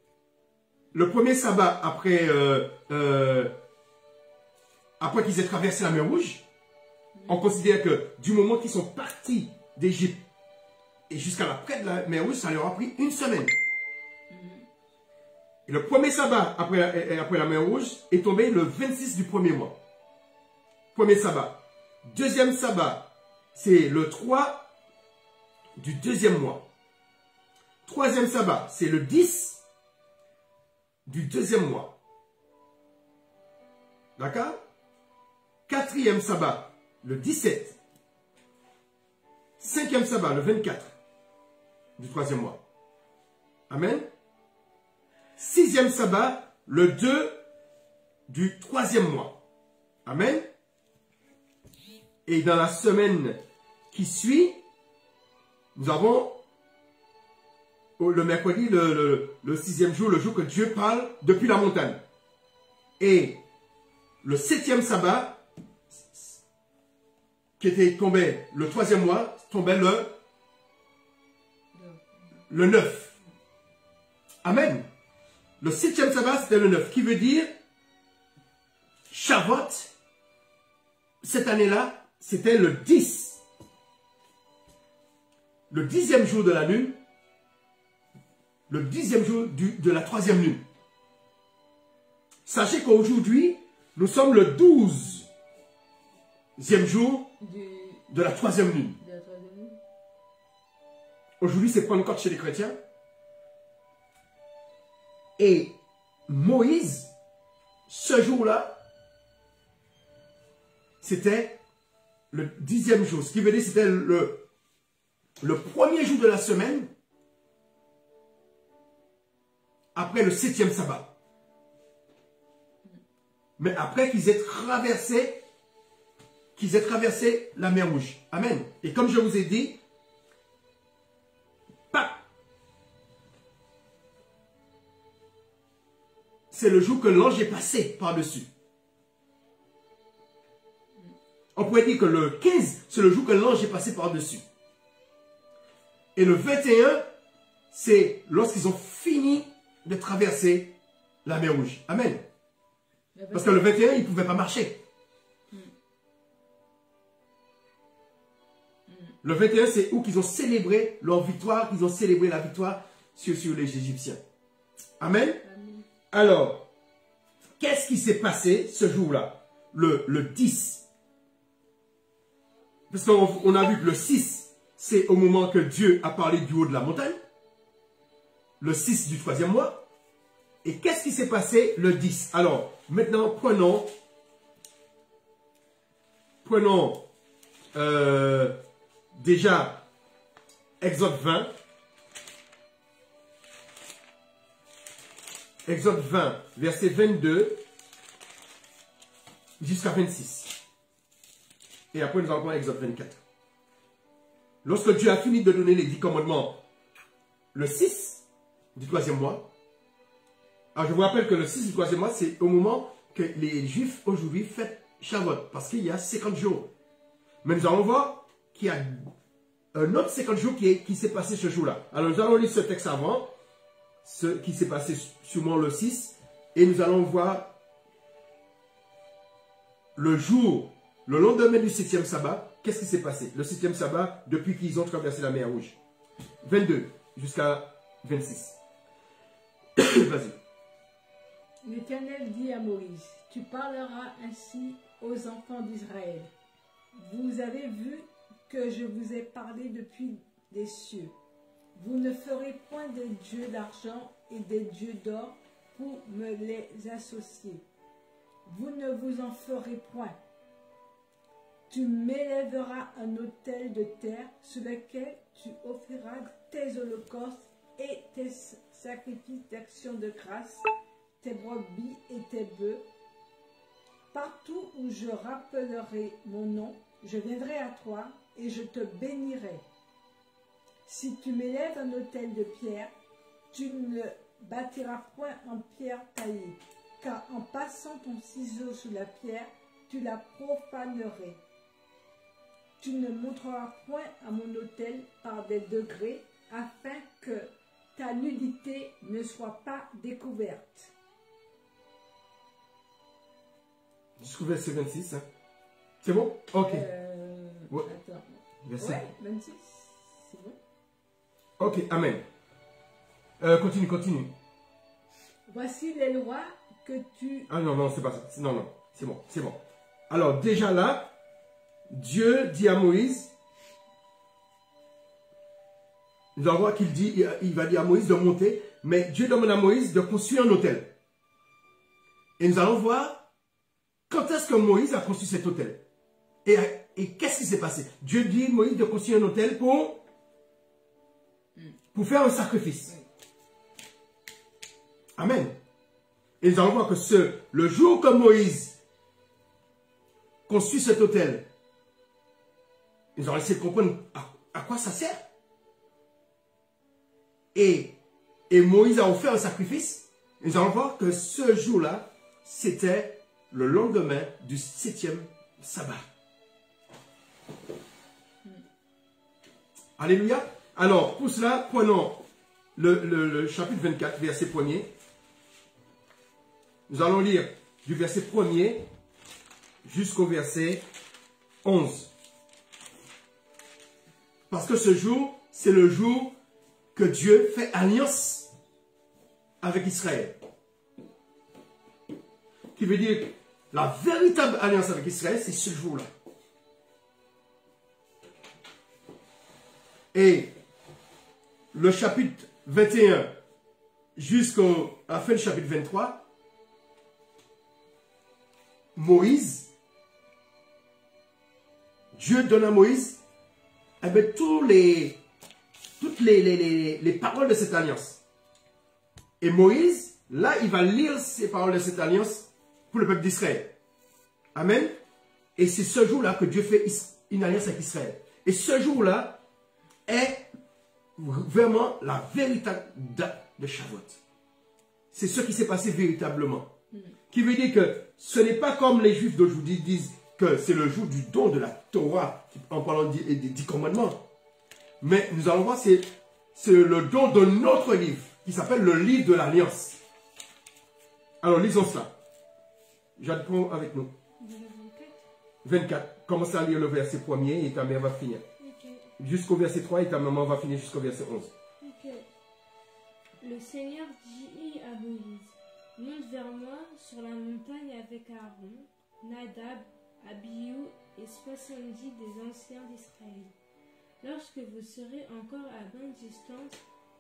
A: qu'ils aient traversé la mer Rouge, on considère que du moment qu'ils sont partis d'Égypte et jusqu'à l'après de la mer Rouge, ça leur a pris une semaine. Et le premier sabbat après la mer Rouge est tombé le 26 du 1er mois. Premier sabbat. Deuxième sabbat, c'est le 3 du 2e mois. Troisième sabbat, c'est le 10 du 2e mois. D'accord? Quatrième sabbat, le 17. Cinquième sabbat, le 24 du 3e mois. Amen. Sixième sabbat, le 2 du 3e mois. Amen. Et dans la semaine qui suit, nous avons le mercredi, le 6e jour, le jour que Dieu parle depuis la montagne. Et le 7e sabbat, qui était tombé le 3e mois, tombait le 9. Amen. Le 7e sabbat, c'était le 9, qui veut dire Shavuot, cette année-là, c'était le 10. Le 10e jour de la lune, le 10e jour de la 3e lune. Sachez qu'aujourd'hui, nous sommes le 12e jour de la 3e lune. Aujourd'hui, c'est Pentecôte chez les chrétiens. Et Moïse, ce jour-là, c'était le 10e jour. Ce qui veut dire que c'était le premier jour de la semaine après le 7e sabbat. Mais après qu'ils aient traversé la mer Rouge. Amen. Et comme je vous ai dit, c'est le jour que l'ange est passé par-dessus. On pourrait dire que le 15, c'est le jour que l'ange est passé par-dessus. Et le 21, c'est lorsqu'ils ont fini de traverser la mer Rouge. Amen. Parce que le 21, ils ne pouvaient pas marcher. Le 21, c'est où qu'ils ont célébré leur victoire, qu'ils ont célébré la victoire sur les Égyptiens. Amen. Alors, qu'est-ce qui s'est passé ce jour-là? Le 10. Parce qu'on a vu que le 6, c'est au moment que Dieu a parlé du haut de la montagne. Le 6 du 3e mois. Et qu'est-ce qui s'est passé le 10? Alors, maintenant, prenons déjà Exode 20. Exode 20, verset 22 jusqu'à 26. Et après, nous allons prendre Exode 24. Lorsque Dieu a fini de donner les 10 commandements, le 6 du 3e mois, Alors, je vous rappelle que le 6 du 3e mois, c'est au moment que les Juifs aujourd'hui fêtent Shavuot, parce qu'il y a 50 jours. Mais nous allons voir qu'il y a un autre 50 jours qui s'est passé ce jour-là. Alors, nous allons lire ce texte avant, ce qui s'est passé sûrement le 6, et nous allons voir le jour, le lendemain du 7e sabbat, qu'est-ce qui s'est passé? Le 7e sabbat, depuis qu'ils ont traversé la mer Rouge. 22 jusqu'à 26. Vas-y.
C: L'Éternel dit à Moïse, tu parleras ainsi aux enfants d'Israël. Vous avez vu que je vous ai parlé depuis les cieux. Vous ne ferez point des dieux d'argent et des dieux d'or pour me les associer. Vous ne vous en ferez point. Tu m'élèveras un autel de terre sur lequel tu offriras tes holocaustes et tes sacrifices d'action de grâce, tes brebis et tes bœufs. Partout où je rappellerai mon nom, je viendrai à toi et je te bénirai. Si tu m'élèves un autel de pierre, tu ne bâtiras point en pierre taillée, car en passant ton ciseau sous la pierre, tu la profanerais. Tu ne monteras point à mon autel par des degrés, afin que ta nudité ne soit pas découverte.
A: Jusqu'au verset 26. Hein. C'est bon? Ok. Ouais.
C: Attends.
A: Verset.
C: Ouais, 26. C'est bon.
A: Ok, amen. Continue.
C: Voici les lois que tu...
A: Ah non, c'est pas ça. Non, c'est bon. Alors, déjà là, Dieu dit à Moïse, nous allons voir qu'il dit, il va dire à Moïse de monter, mais Dieu demande à Moïse de construire un autel. Et nous allons voir quand est-ce que Moïse a construit cet autel. Et qu'est-ce qui s'est passé? Dieu dit à Moïse de construire un autel pour faire un sacrifice. Amen. Et nous allons voir que le jour que Moïse construit cet autel, nous allons essayer de comprendre à quoi ça sert. Et Moïse a offert un sacrifice. Et nous allons voir que ce jour-là, c'était le lendemain du 7e sabbat. Alléluia. Alors, pour cela, prenons le chapitre 24, verset 1er. Nous allons lire du verset 1er jusqu'au verset 11. Parce que ce jour, c'est le jour que Dieu fait alliance avec Israël. Qui veut dire, la véritable alliance avec Israël, c'est ce jour-là. Et le chapitre 21 jusqu'à la fin du chapitre 23, Moïse, Dieu donne à Moïse toutes les paroles de cette alliance. Et Moïse, là, il va lire ces paroles de cette alliance pour le peuple d'Israël. Amen. Et c'est ce jour-là que Dieu fait une alliance avec Israël. Et ce jour-là est vraiment la véritable date de Shavuot. C'est ce qui s'est passé véritablement. Qui veut dire que ce n'est pas comme les Juifs d'aujourd'hui disent que c'est le jour du don de la Torah, en parlant des 10 commandements. Mais nous allons voir, c'est le don de notre livre, qui s'appelle le livre de l'Alliance. Alors, lisons cela. J'apprends avec nous. 24. Commencez à lire le verset 1er et ta mère va finir.
D: Okay.
A: Jusqu'au verset 3 et ta maman va finir jusqu'au verset 11.
D: Okay. Le Seigneur dit à Moïse, monte vers moi sur la montagne avec Aaron, Nadab, Abihu et 70 des anciens d'Israël. Lorsque vous serez encore à bonne distance,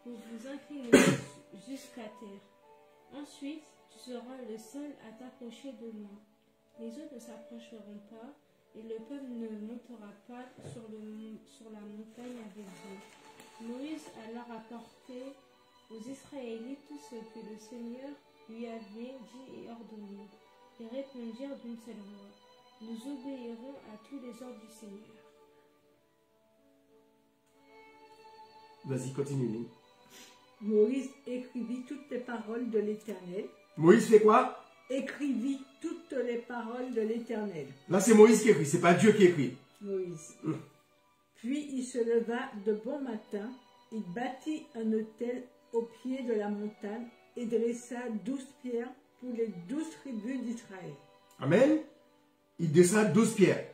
D: vous vous inclinerez jusqu'à terre. Ensuite, tu seras le seul à t'approcher de moi. Les autres ne s'approcheront pas, et le peuple ne montera pas sur la montagne avec vous. Moïse alors apportait aux Israélites tout ce que le Seigneur lui avait dit et ordonné. Ils répondirent d'une seule voix, nous obéirons à tous les ordres du Seigneur.
A: Vas-y, continue.
C: Moïse écrivit toutes les paroles de l'Éternel.
A: Moïse fait quoi?
C: Écrivit toutes les paroles de l'Éternel.
A: Là, c'est Moïse qui écrit, c'est pas Dieu qui écrit.
C: Moïse. Puis il se leva de bon matin, il bâtit un autel au pied de la montagne et dressa 12 pierres pour les 12 tribus d'Israël.
A: Amen. Il descend 12 pierres.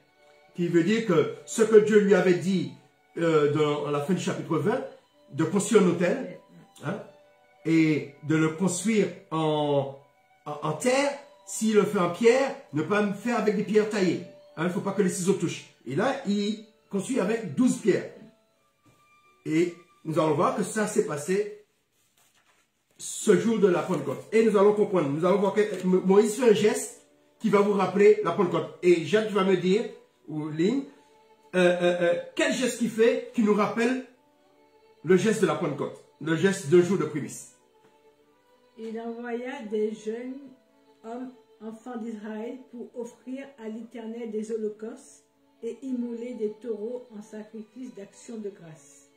A: Qui veut dire que ce que Dieu lui avait dit dans la fin du chapitre 20, de construire un autel, hein, et de le construire en terre, s'il le fait en pierre, ne pas le faire avec des pierres taillées. Hein, il ne faut pas que les ciseaux touchent. Et là, il construit avec 12 pierres. Et nous allons voir que ça s'est passé ce jour de la Pentecôte. Et nous allons comprendre, nous allons voir que Moïse fait un geste qui va vous rappeler la Pentecôte. Et Jacques va me dire, ou Lynn, quel geste qu'il fait qui nous rappelle le geste de la Pentecôte, le geste d'un jour de prémices.
C: Il envoya des jeunes hommes, enfants d'Israël, pour offrir à l'Éternel des holocaustes et immoler des taureaux en sacrifice d'action de grâce.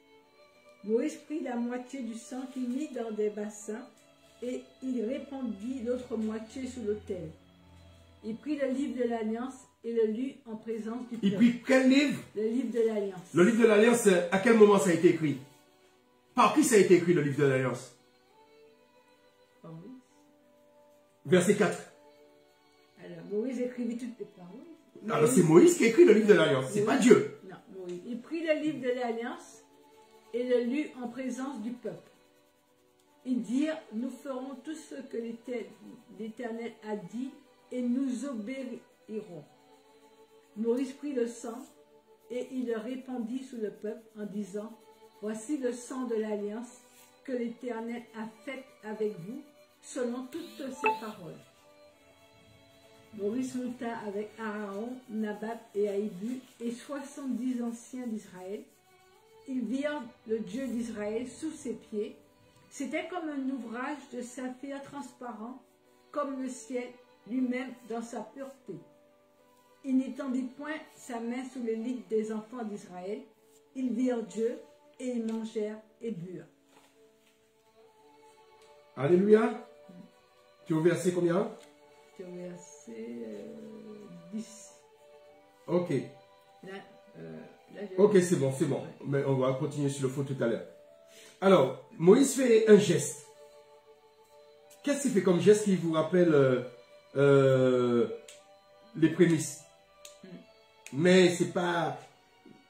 C: Moïse prit la moitié du sang qu'il mit dans des bassins et il répandit l'autre moitié sous l'autel. Il prit le livre de l'Alliance et le lut en présence du peuple.
A: Il prit quel livre?
C: Le livre de l'Alliance.
A: Le livre de l'Alliance, à quel moment ça a été écrit? Par qui ça a été écrit, le livre de l'Alliance? Verset 4.
C: Alors, Moïse écrivit toutes les paroles.
A: Alors, c'est Moïse qui écrit le livre de l'Alliance, c'est pas Dieu.
C: Non, Moïse. Il prit le livre de l'Alliance et le lut en présence du peuple. Ils dirent, nous ferons tout ce que l'Éternel a dit et nous obéirons. Moïse prit le sang et il le répandit sous le peuple en disant, voici le sang de l'Alliance que l'Éternel a fait avec vous, selon toutes ses paroles. Moïse monta avec Aaron, Nadab et Abihu et 70 anciens d'Israël. Ils virent le Dieu d'Israël sous ses pieds. C'était comme un ouvrage de saphir transparent, comme le ciel lui-même dans sa pureté. Il n'étendit point sa main sous les lits des enfants d'Israël. Ils virent Dieu et ils mangèrent et burent.
A: Alléluia. Tu es au verset combien?
C: C'est au verset 10.
A: Ok.
C: Là,
A: Ok, c'est bon, c'est bon. Mais on va continuer sur le fond tout à l'heure. Alors, Moïse fait un geste. Qu'est-ce qu'il fait comme geste qui vous rappelle les prémices? Mais c'est pas...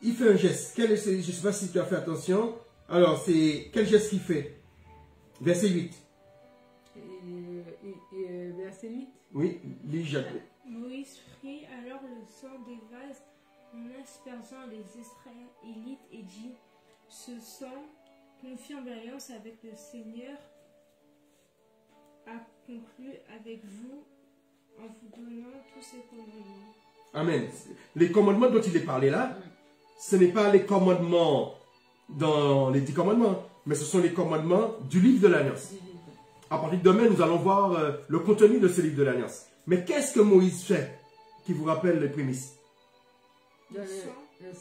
A: Il fait un geste. Je ne sais pas si tu as fait attention. Alors, c'est... Quel geste qu'il fait? Verset 8.
C: Verset 8.
A: Oui, lis Jacques.
D: Moïse prit alors le sang des vases en aspergeant les Israélites et dit, ce sang confirme l'alliance avec le Seigneur a conclu avec vous en vous donnant tous ces commandements.
A: Amen. Les commandements dont il est parlé là, ce n'est pas les commandements dans les 10 commandements, mais ce sont les commandements du livre de l'Alliance. À partir de demain, nous allons voir le contenu de ce livre de l'Alliance. Mais qu'est-ce que Moïse fait qui vous rappelle les prémices?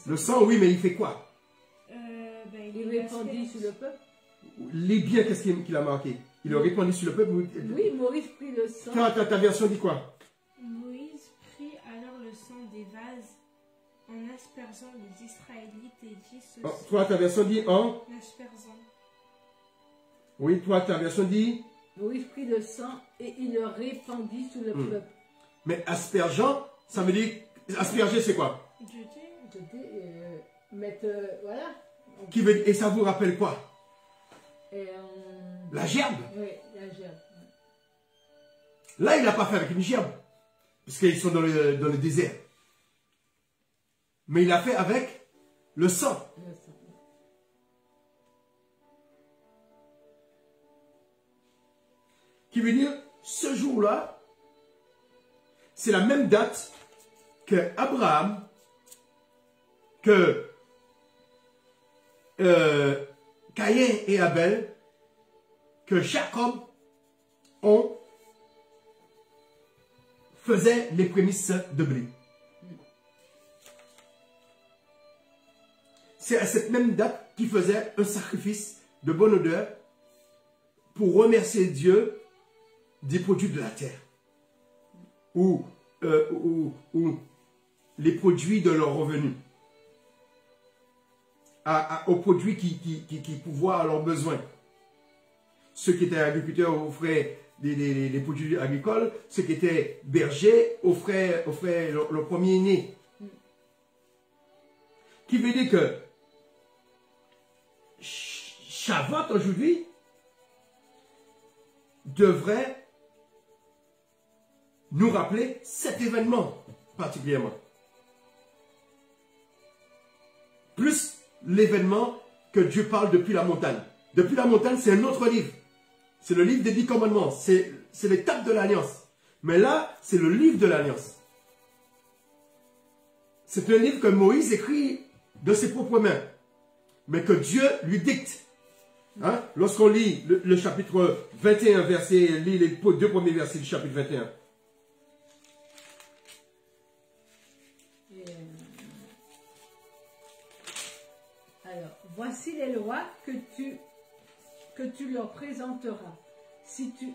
A: Le sang, oui, mais il fait quoi?
C: Il répandit sur le peuple.
A: Les biens, qu'est-ce qu'il a marqué? Il le répandit sur le peuple.
C: Oui, Moïse prit le sang.
A: Ta version dit quoi?
D: Moïse prit alors le sang des vases en aspergeant les Israélites et dit ce sang.
A: Toi, ta version dit en
D: aspergeant.
A: Oui, toi, ta version dit
C: Moïse prit le sang et il le répandit sur le peuple.
A: Mais aspergeant, ça veut dire... Asperger, c'est quoi?
C: Mettre... voilà.
A: Et ça vous rappelle quoi? La gerbe.
C: Oui, la gerbe.
A: Là, il n'a pas fait avec une gerbe. Parce qu'ils sont dans le désert. Mais il a fait avec le sang.
C: Le sang.
A: Qui veut dire, ce jour-là, c'est la même date que Abraham, que Caïn et Abel, que Jacob faisaient les prémices de blé. C'est à cette même date qu'ils faisaient un sacrifice de bonne odeur pour remercier Dieu des produits de la terre. Ou les produits de leurs revenus. Aux produits qui pourvoient à leurs besoins. Ceux qui étaient agriculteurs offraient des produits agricoles. Ceux qui étaient bergers offraient le premier-né. Qui veut dire que Shavuot aujourd'hui devrait nous rappeler cet événement particulièrement. Plus l'événement que Dieu parle depuis la montagne. Depuis la montagne, c'est un autre livre. C'est le livre des 10 commandements. C'est l'étape de l'alliance. Mais là, c'est le livre de l'alliance. C'est un livre que Moïse écrit de ses propres mains. Mais que Dieu lui dicte. Hein? Lorsqu'on lit le chapitre 21, lit les 2 premiers versets du chapitre 21.
C: Alors, voici les lois que tu leur présenteras. Si tu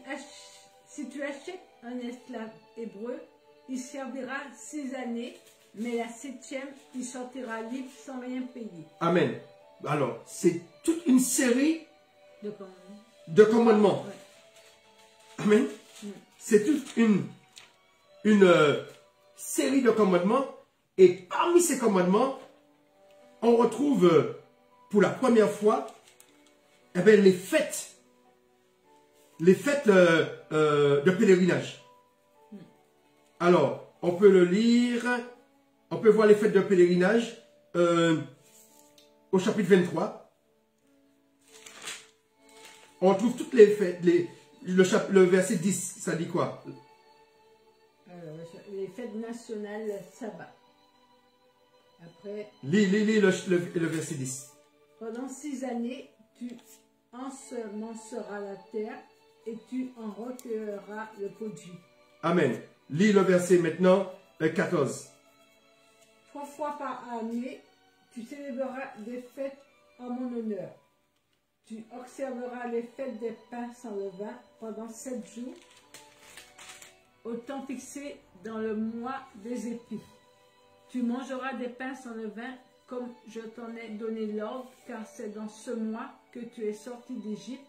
C: achètes un esclave hébreu, il servira 6 années, mais la 7e, il sortira libre sans rien payer.
A: Amen. Alors, c'est toute une série
C: De commandements.
A: de commandements.
C: Ouais.
A: Amen. C'est toute une série de commandements. Et parmi ces commandements, on retrouve pour la première fois les fêtes. Les fêtes de pèlerinage. Alors, on peut le lire. On peut voir les fêtes de pèlerinage au chapitre 23. On trouve toutes les fêtes. Le verset 10, ça dit quoi?
C: Alors, les fêtes nationales, le sabbat. Après,
A: Lis le verset 10.
C: pendant 6 années, tu ensemenceras la terre et tu en recueilleras le produit.
A: Amen. Lis le verset maintenant 14.
C: 3 fois par année, tu célébreras des fêtes en mon honneur. Tu observeras les fêtes des pains sans levain pendant 7 jours, au temps fixé dans le mois des épis. Tu mangeras des pains sans levain comme je t'en ai donné l'ordre, car c'est dans ce mois que tu es sorti d'Égypte,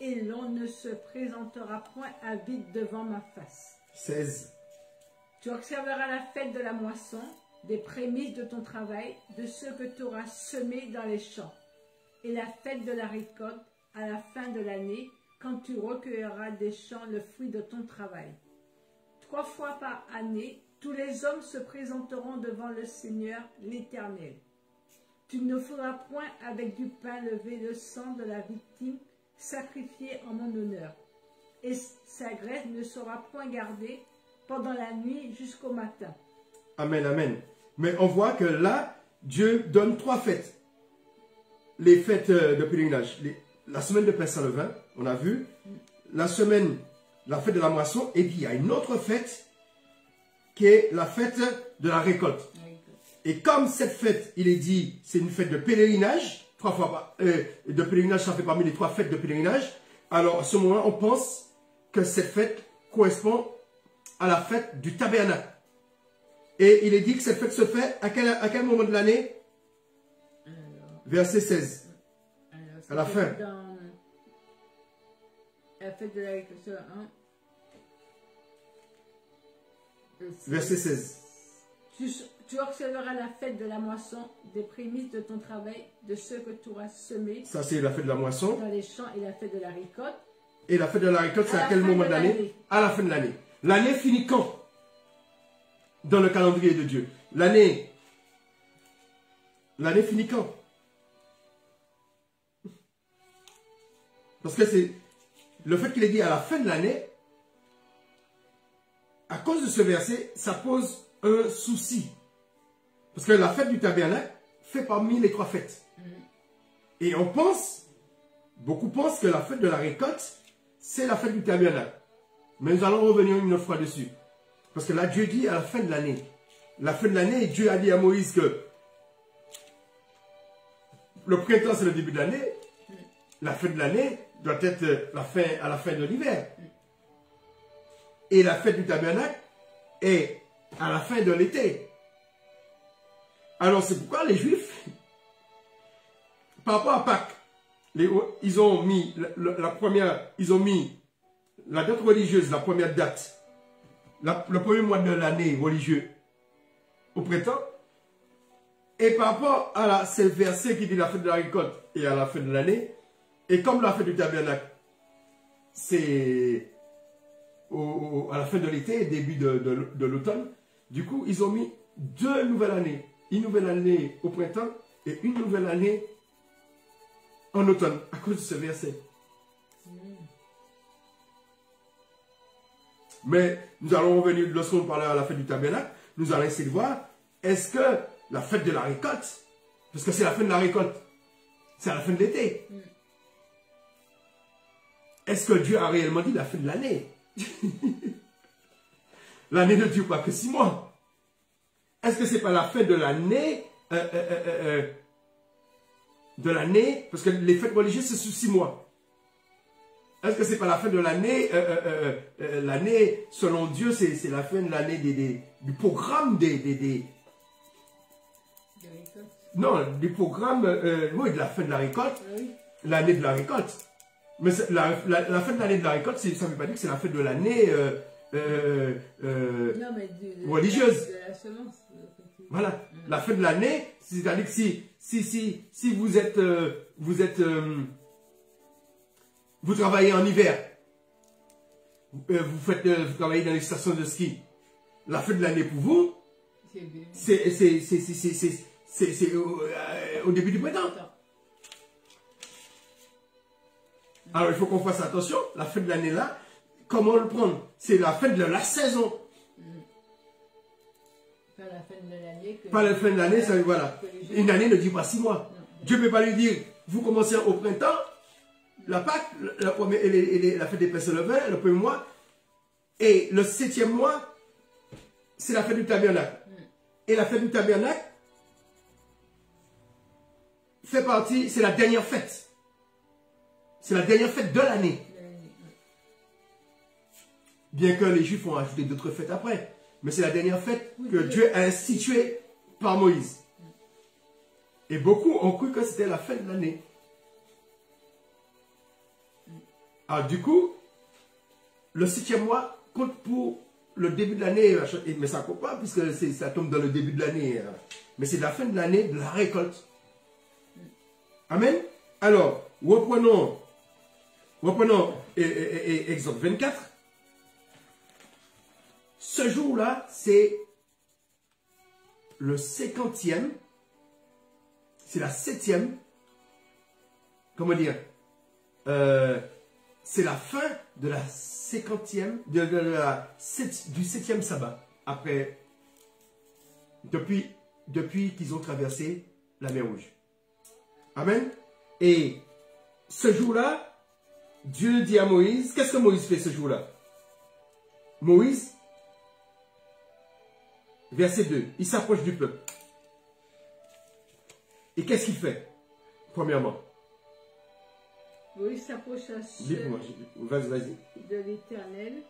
C: et l'on ne se présentera point à vide devant ma face.
A: 16.
C: Tu observeras la fête de la moisson, des prémices de ton travail, de ce que tu auras semé dans les champs, et la fête de la récolte à la fin de l'année, quand tu recueilleras des champs le fruit de ton travail. 3 fois par année, tous les hommes se présenteront devant le Seigneur l'Éternel. Tu ne feras point avec du pain levé le sang de la victime sacrifiée en mon honneur, et sa graisse ne sera point gardée pendant la nuit jusqu'au matin.
A: Amen, amen. Mais on voit que là, Dieu donne 3 fêtes. Les fêtes de pèlerinage. La semaine de pain sans levain, on a vu. La fête de la moisson. Et puis il y a une autre fête qui est la fête de la récolte. Et comme cette fête, il est dit, c'est une fête de pèlerinage, 3 fois de pèlerinage, ça fait parmi les 3 fêtes de pèlerinage. Alors à ce moment-là, on pense que cette fête correspond à la fête du tabernacle. Et il est dit que cette fête se fait à quel moment de l'année? Verset 16. À la fin.
C: Dans la fête de la récolte, hein?
A: Verset 16.
C: Tu observeras la fête de la moisson, des prémices de ton travail, de ce que tu auras semé
A: Ça, c'est la fête de la moisson.
C: dans les champs, et la fête de la récolte.
A: Et la fête de la récolte, c'est à quel moment de l'année? À la fin de l'année. L'année finit quand? Dans le calendrier de Dieu. L'année finit quand? Parce que c'est le fait qu'il est dit à la fin de l'année, à cause de ce verset, ça pose un souci. Parce que la fête du tabernacle fait parmi les 3 fêtes. Et on pense, beaucoup pensent que la fête de la récolte, c'est la fête du tabernacle. Mais nous allons revenir une autre fois dessus. Parce que là, Dieu dit à la fin de l'année. La fin de l'année, Dieu a dit à Moïse que le printemps, c'est le début de l'année. La fin de l'année, doit être à la fin de l'hiver. Et la fête du tabernacle est à la fin de l'été. Alors c'est pourquoi les Juifs, par rapport à Pâques, ils ont mis la date religieuse, la première date, le premier mois de l'année religieux au printemps. Et par rapport à ce verset qui dit la fête de la récolte et à la fin de l'année, et comme la fête du tabernacle, c'est à la fin de l'été et début de l'automne, du coup, ils ont mis 2 nouvelles années. Une nouvelle année au printemps et une nouvelle année en automne, à cause de ce verset. Mais nous allons revenir, lorsqu'on parlera à la fête du tabernacle, nous allons essayer de voir, est-ce que la fête de la récolte, parce que c'est la fin de la récolte, c'est à la fin de l'été. Est-ce que Dieu a réellement dit la fin de l'année? L'année ne dure pas que 6 mois. Est-ce que c'est pas la fin de l'année, parce que les fêtes religieuses c'est sur 6 mois. Est-ce que c'est pas la fin de l'année, l'année selon Dieu, c'est la fin de l'année du programme non, du programme, oui, de la fin de la récolte, oui. L'année de la récolte. Mais la fin de l'année de la récolte, ça ne veut pas dire que c'est la fin de l'année religieuse.
B: De la semence.
A: Voilà, la fin de l'année, c'est-à-dire que si vous travaillez en hiver, vous travaillez dans les stations de ski, la fin de l'année pour vous, c'est au début du printemps. Alors il faut qu'on fasse attention, la fin de l'année là, comment le prendre? C'est la fin de la saison.
B: Pas la fin de l'année.
A: Pas la fin de l'année, ça voilà. Une année ne dit pas 6 mois. Non. Dieu ne peut pas lui dire, vous commencez au printemps, la Pâque, la fête des pains sans levain, le premier mois, et le 7e mois, c'est la fête du tabernacle. Et la fête du tabernacle fait partie, c'est la dernière fête. C'est la dernière fête de l'année. Bien que les Juifs ont ajouté d'autres fêtes après. Mais c'est la dernière fête que Dieu a instituée par Moïse. Et beaucoup ont cru que c'était la fin de l'année. Alors du coup, le 7e mois compte pour le début de l'année. Mais ça ne compte pas puisque ça tombe dans le début de l'année. Mais c'est la fin de l'année de la récolte. Amen. Alors, reprenons Exode 24. Ce jour-là, c'est le 50e, c'est la 7e, comment dire, c'est la fin de la 50e, du 7e sabbat, après, depuis qu'ils ont traversé la mer Rouge. Amen. Et ce jour-là, Dieu dit à Moïse, qu'est-ce que Moïse fait ce jour-là? Moïse, verset 2, il s'approche du peuple. Et qu'est-ce qu'il fait? Premièrement.
C: Moïse s'approche
A: vas-y.
C: De l'Éternel.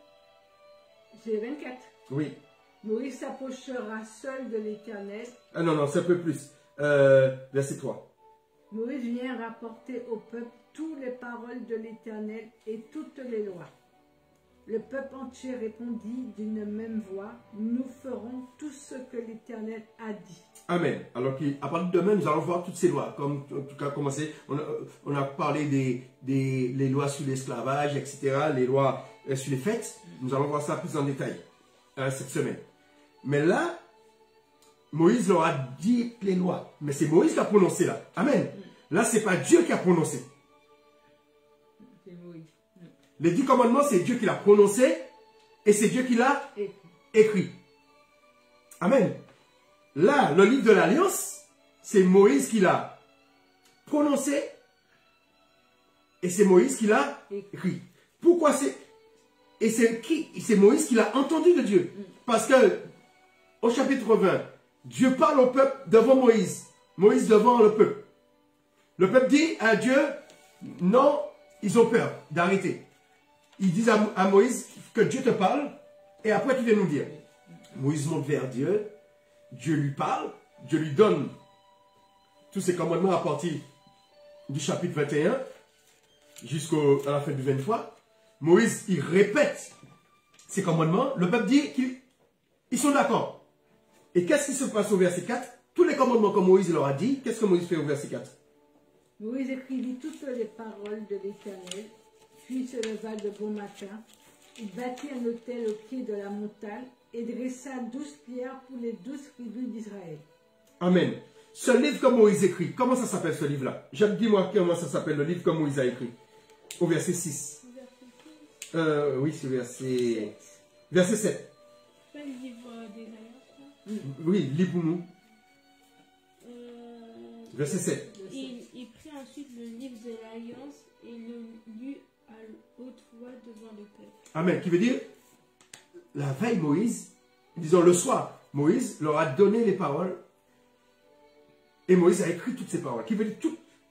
C: C'est 24.
A: Oui.
C: Moïse s'approchera seul de l'Éternel.
A: Ah non, c'est un peu plus. Verset 3.
C: Moïse vient rapporter au peuple toutes les paroles de l'Éternel et toutes les lois. Le peuple entier répondit d'une même voix, nous ferons tout ce que l'Éternel a dit. Amen.
A: Alors à partir de demain, nous allons voir toutes ces lois. Comme en tout cas commencé, on a parlé des lois sur l'esclavage, etc., les lois sur les fêtes. Nous allons voir ça plus en détail cette semaine. Mais là, Moïse leur a dit les lois. Mais c'est Moïse qui a prononcé là. Amen. Là, ce n'est pas Dieu qui a prononcé.
B: C'est Moïse.
A: Les 10 commandements, c'est Dieu qui l'a prononcé et c'est Dieu qui l'a écrit. Amen. Là, le livre de l'Alliance, c'est Moïse qui l'a prononcé et c'est Moïse qui l'a écrit. Pourquoi c'est... Et c'est Moïse qui l'a entendu de Dieu. Parce que au chapitre 20, Dieu parle au peuple devant Moïse. Moïse devant le peuple. Le peuple dit à Dieu, non, ils ont peur d'arrêter. Ils disent à Moïse que Dieu te parle et après tu viens nous dire. Moïse monte vers Dieu, Dieu lui parle, Dieu lui donne tous ses commandements à partir du chapitre 21 jusqu'à la fin du 23. Moïse, il répète ses commandements. Le peuple dit qu'ils sont d'accord. Et qu'est-ce qui se passe au verset 4? Tous les commandements que Moïse leur a dit, qu'est-ce que Moïse fait au verset 4?
C: Moïse écrivit toutes les paroles de l'Éternel, puis se leva de bon matin. Il bâtit un autel au pied de la montagne et dressa 12 pierres pour les 12 tribus d'Israël.
A: Amen. Ce livre que Moïse écrit, comment ça s'appelle ce livre-là? Dis-moi comment ça s'appelle le livre que Moïse a écrit. Au verset 6. Oui, c'est verset 7.
D: C'est le livre des Alliances.
A: Oui, lis pour nous. Verset 7.
D: Il prit ensuite le livre de l'Alliance et le lut à haute voix devant le peuple.
A: Amen. Qui veut dire, la veille Moïse, disons le soir, Moïse leur a donné les paroles et Moïse a écrit toutes ces paroles. Qui veut dire,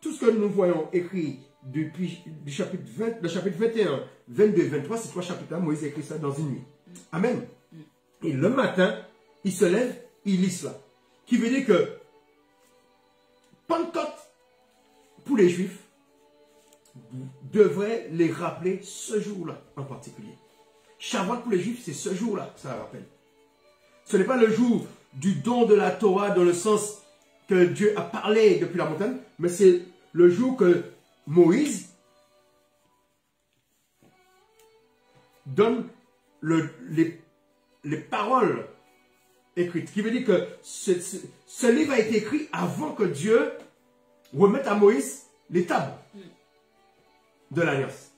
A: tout ce que nous voyons écrit depuis le chapitre 21, 22 et 23, ces trois chapitres-là, Moïse a écrit ça dans une nuit. Amen. Et le matin, il se lève, il lit cela. Qui veut dire que Pentecôte, pour les Juifs, devrait les rappeler ce jour-là en particulier. Shabbat pour les Juifs, c'est ce jour-là que ça rappelle. Ce n'est pas le jour du don de la Torah dans le sens que Dieu a parlé depuis la montagne, mais c'est le jour que Moïse donne les paroles écrites. Ce qui veut dire que ce livre a été écrit avant que Dieu remette à Moïse les tables de l'Alliance.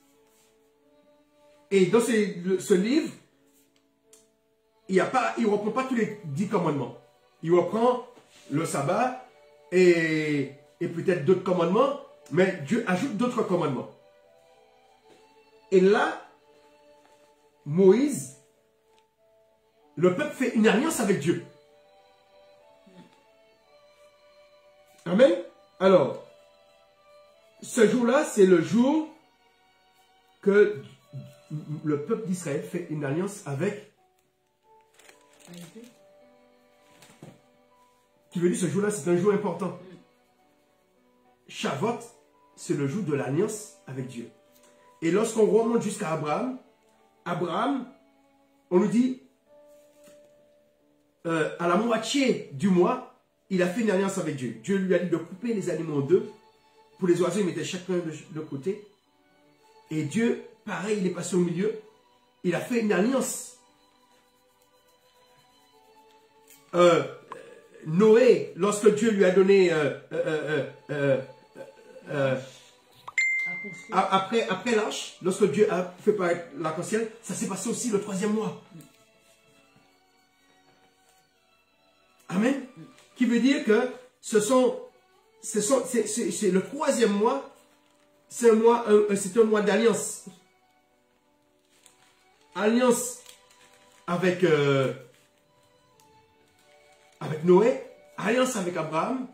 A: Et dans ce livre, il ne reprend pas tous les 10 commandements. Il reprend le sabbat et peut-être d'autres commandements, mais Dieu ajoute d'autres commandements. Et là, Moïse, le peuple fait une alliance avec Dieu. Amen. Alors, ce jour-là, c'est le jour que le peuple d'Israël fait une alliance avec. Qui veut dire ce jour-là, c'est un jour important. Shavuot, c'est le jour de l'alliance avec Dieu. Et lorsqu'on remonte jusqu'à Abraham, on nous dit, à la moitié du mois, il a fait une alliance avec Dieu. Dieu lui a dit de couper les animaux en deux. Pour les oiseaux, il mettait chacun de leur côté. Et Dieu, pareil, il est passé au milieu. Il a fait une alliance. Noé, lorsque Dieu lui a donné après l'arche, lorsque Dieu a fait paraître l'arc-en-ciel, ça s'est passé aussi le 3e mois. Amen. Qui veut dire que c'est le 3e mois, c'est un mois d'alliance. Alliance avec Noé, alliance avec Abraham.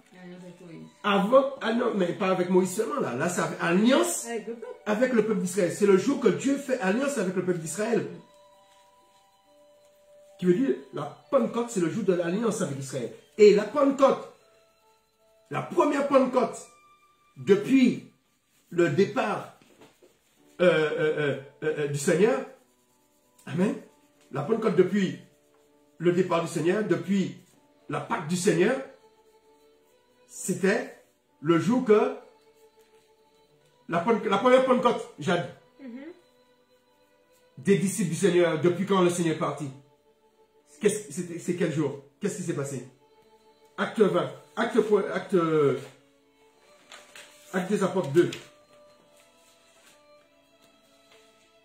A: Non, mais pas avec Moïse seulement là. Là, c'est alliance avec le peuple d'Israël. C'est le jour que Dieu fait alliance avec le peuple d'Israël. Qui veut dire, la Pentecôte, c'est le jour de l'alliance avec Israël. Et la Pentecôte, la première Pentecôte, depuis le départ du Seigneur, amen, la Pentecôte depuis le départ du Seigneur, depuis la Pâque du Seigneur, c'était le jour que la première Pentecôte, Jade, des disciples du Seigneur, depuis quand le Seigneur est parti. C'est quel jour? Qu'est-ce qui s'est passé? Acte 20. Acte des Apôtres 2.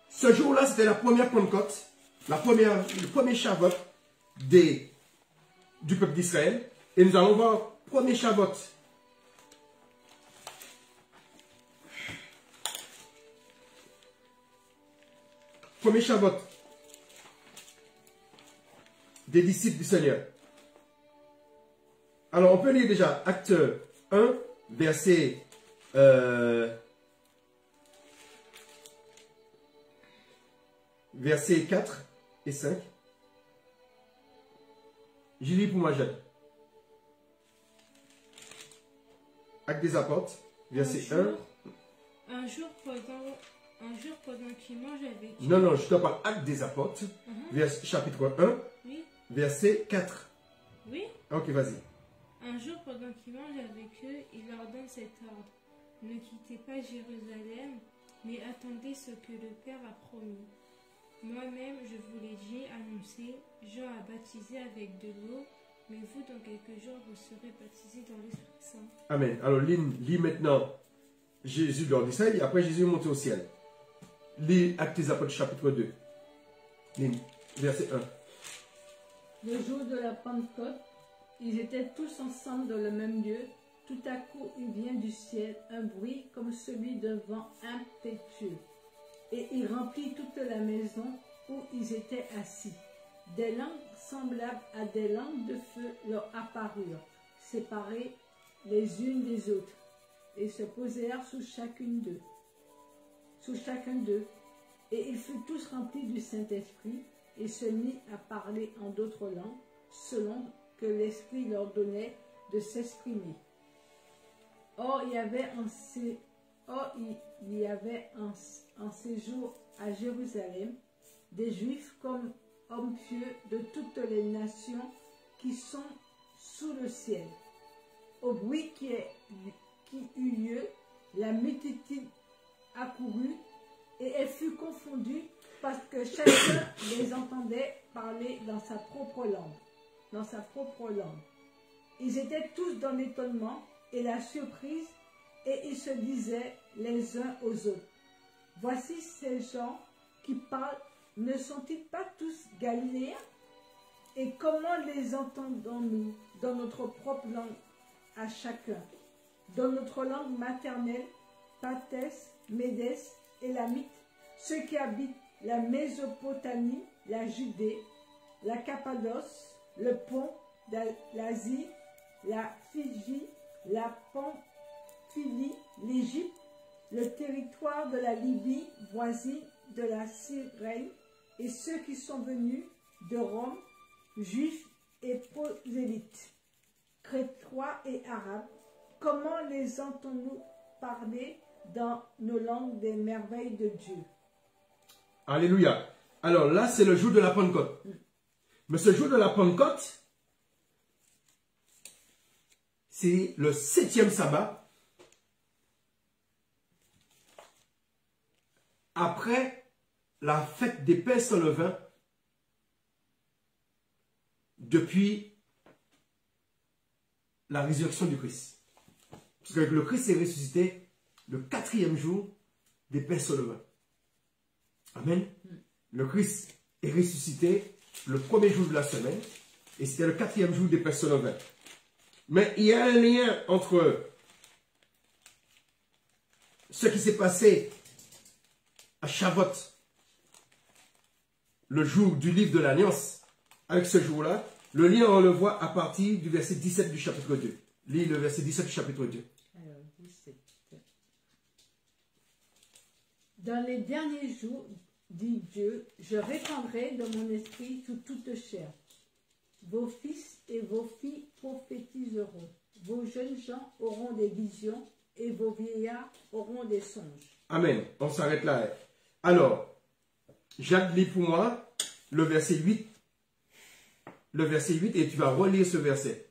A: Ce jour-là, c'était la première Pentecôte, le premier Shavuot du peuple d'Israël. Et nous allons voir premier Shavuot. Premier Shavuot des disciples du Seigneur. Alors, on peut lire déjà Acte 1, verset versets 4 et 5. J'y lis pour moi, Jacques. Actes des apôtres, verset 1.
D: Un jour pendant qu'il mange avec eux.
A: Non, non, je te parle Actes des apôtres, chapitre 1,
D: Oui,
A: verset 4.
D: oui.
A: Ok, vas-y.
D: Un jour pendant qu'il mange avec eux, il leur donne cet ordre. Ne quittez pas Jérusalem, mais attendez ce que le Père a promis. Moi-même, je vous l'ai déjà annoncé, Jean a baptisé avec de l'eau, mais vous, dans quelques jours, vous serez baptisés dans l'Esprit Saint.
A: Amen. Alors, lis maintenant Jésus leur dit ça, et après Jésus est monté au ciel. Lis Actes des apôtres, chapitre 2. Lis, verset 1.
C: Le jour de la Pentecôte, ils étaient tous ensemble dans le même lieu. Tout à coup, il vient du ciel un bruit comme celui d'un vent impétueux. Et il remplit toute la maison où ils étaient assis. Des langues semblables à des langues de feu leur apparurent, séparées les unes des autres, et se posèrent sous chacun d'eux. Et ils furent tous remplis du Saint-Esprit, et se mit à parler en d'autres langues, selon que l'Esprit leur donnait de s'exprimer. Or, il y avait en séjour à Jérusalem des Juifs comme hommes pieux de toutes les nations qui sont sous le ciel. Au bruit qui eut lieu, la multitude accourut et elle fut confondue parce que chacun les entendait parler dans sa propre langue. Ils étaient tous dans l'étonnement et la surprise, et ils se disaient les uns aux autres: voici ces gens qui parlent, ne sont-ils pas tous galiléens? Et comment les entendons-nous dans notre propre langue à chacun, dans notre langue maternelle, Pathès, Médès, Élamite, ceux qui habitent la Mésopotamie, la Judée, la Cappadoce, le Pont, l'Asie, la Phrygie, la Pamphylie, l'Égypte, le territoire de la Libye voisine de la Cyrène, et ceux qui sont venus de Rome, juifs et prosélytes, crétois et arabes, comment les entendons-nous parler dans nos langues des merveilles de Dieu?
A: Alléluia. Alors là, c'est le jour de la Pentecôte. Mais ce jour de la Pentecôte, c'est le 7e sabbat après la fête des pains sans levain depuis la résurrection du Christ. Parce que le Christ est ressuscité le 4e jour des pains sans levain. Amen. Le Christ est ressuscité le 1er jour de la semaine et c'était le 4e jour des pains sans levain. Mais il y a un lien entre ce qui s'est passé à Shavuot, le jour du livre de l'Alliance, avec ce jour-là. Le lien, on le voit à partir du verset 17 du chapitre 2. Lis le verset 17 du chapitre 2.
C: Alors, 17. Dans les derniers jours, dit Dieu, je répandrai de mon esprit sur toute chair. Vos fils et vos filles prophétiseront. Vos jeunes gens auront des visions et vos vieillards auront des songes.
A: Amen. On s'arrête là. Alors, Jacques, lis pour moi le verset 8. Le verset 8 et tu vas relire ce verset.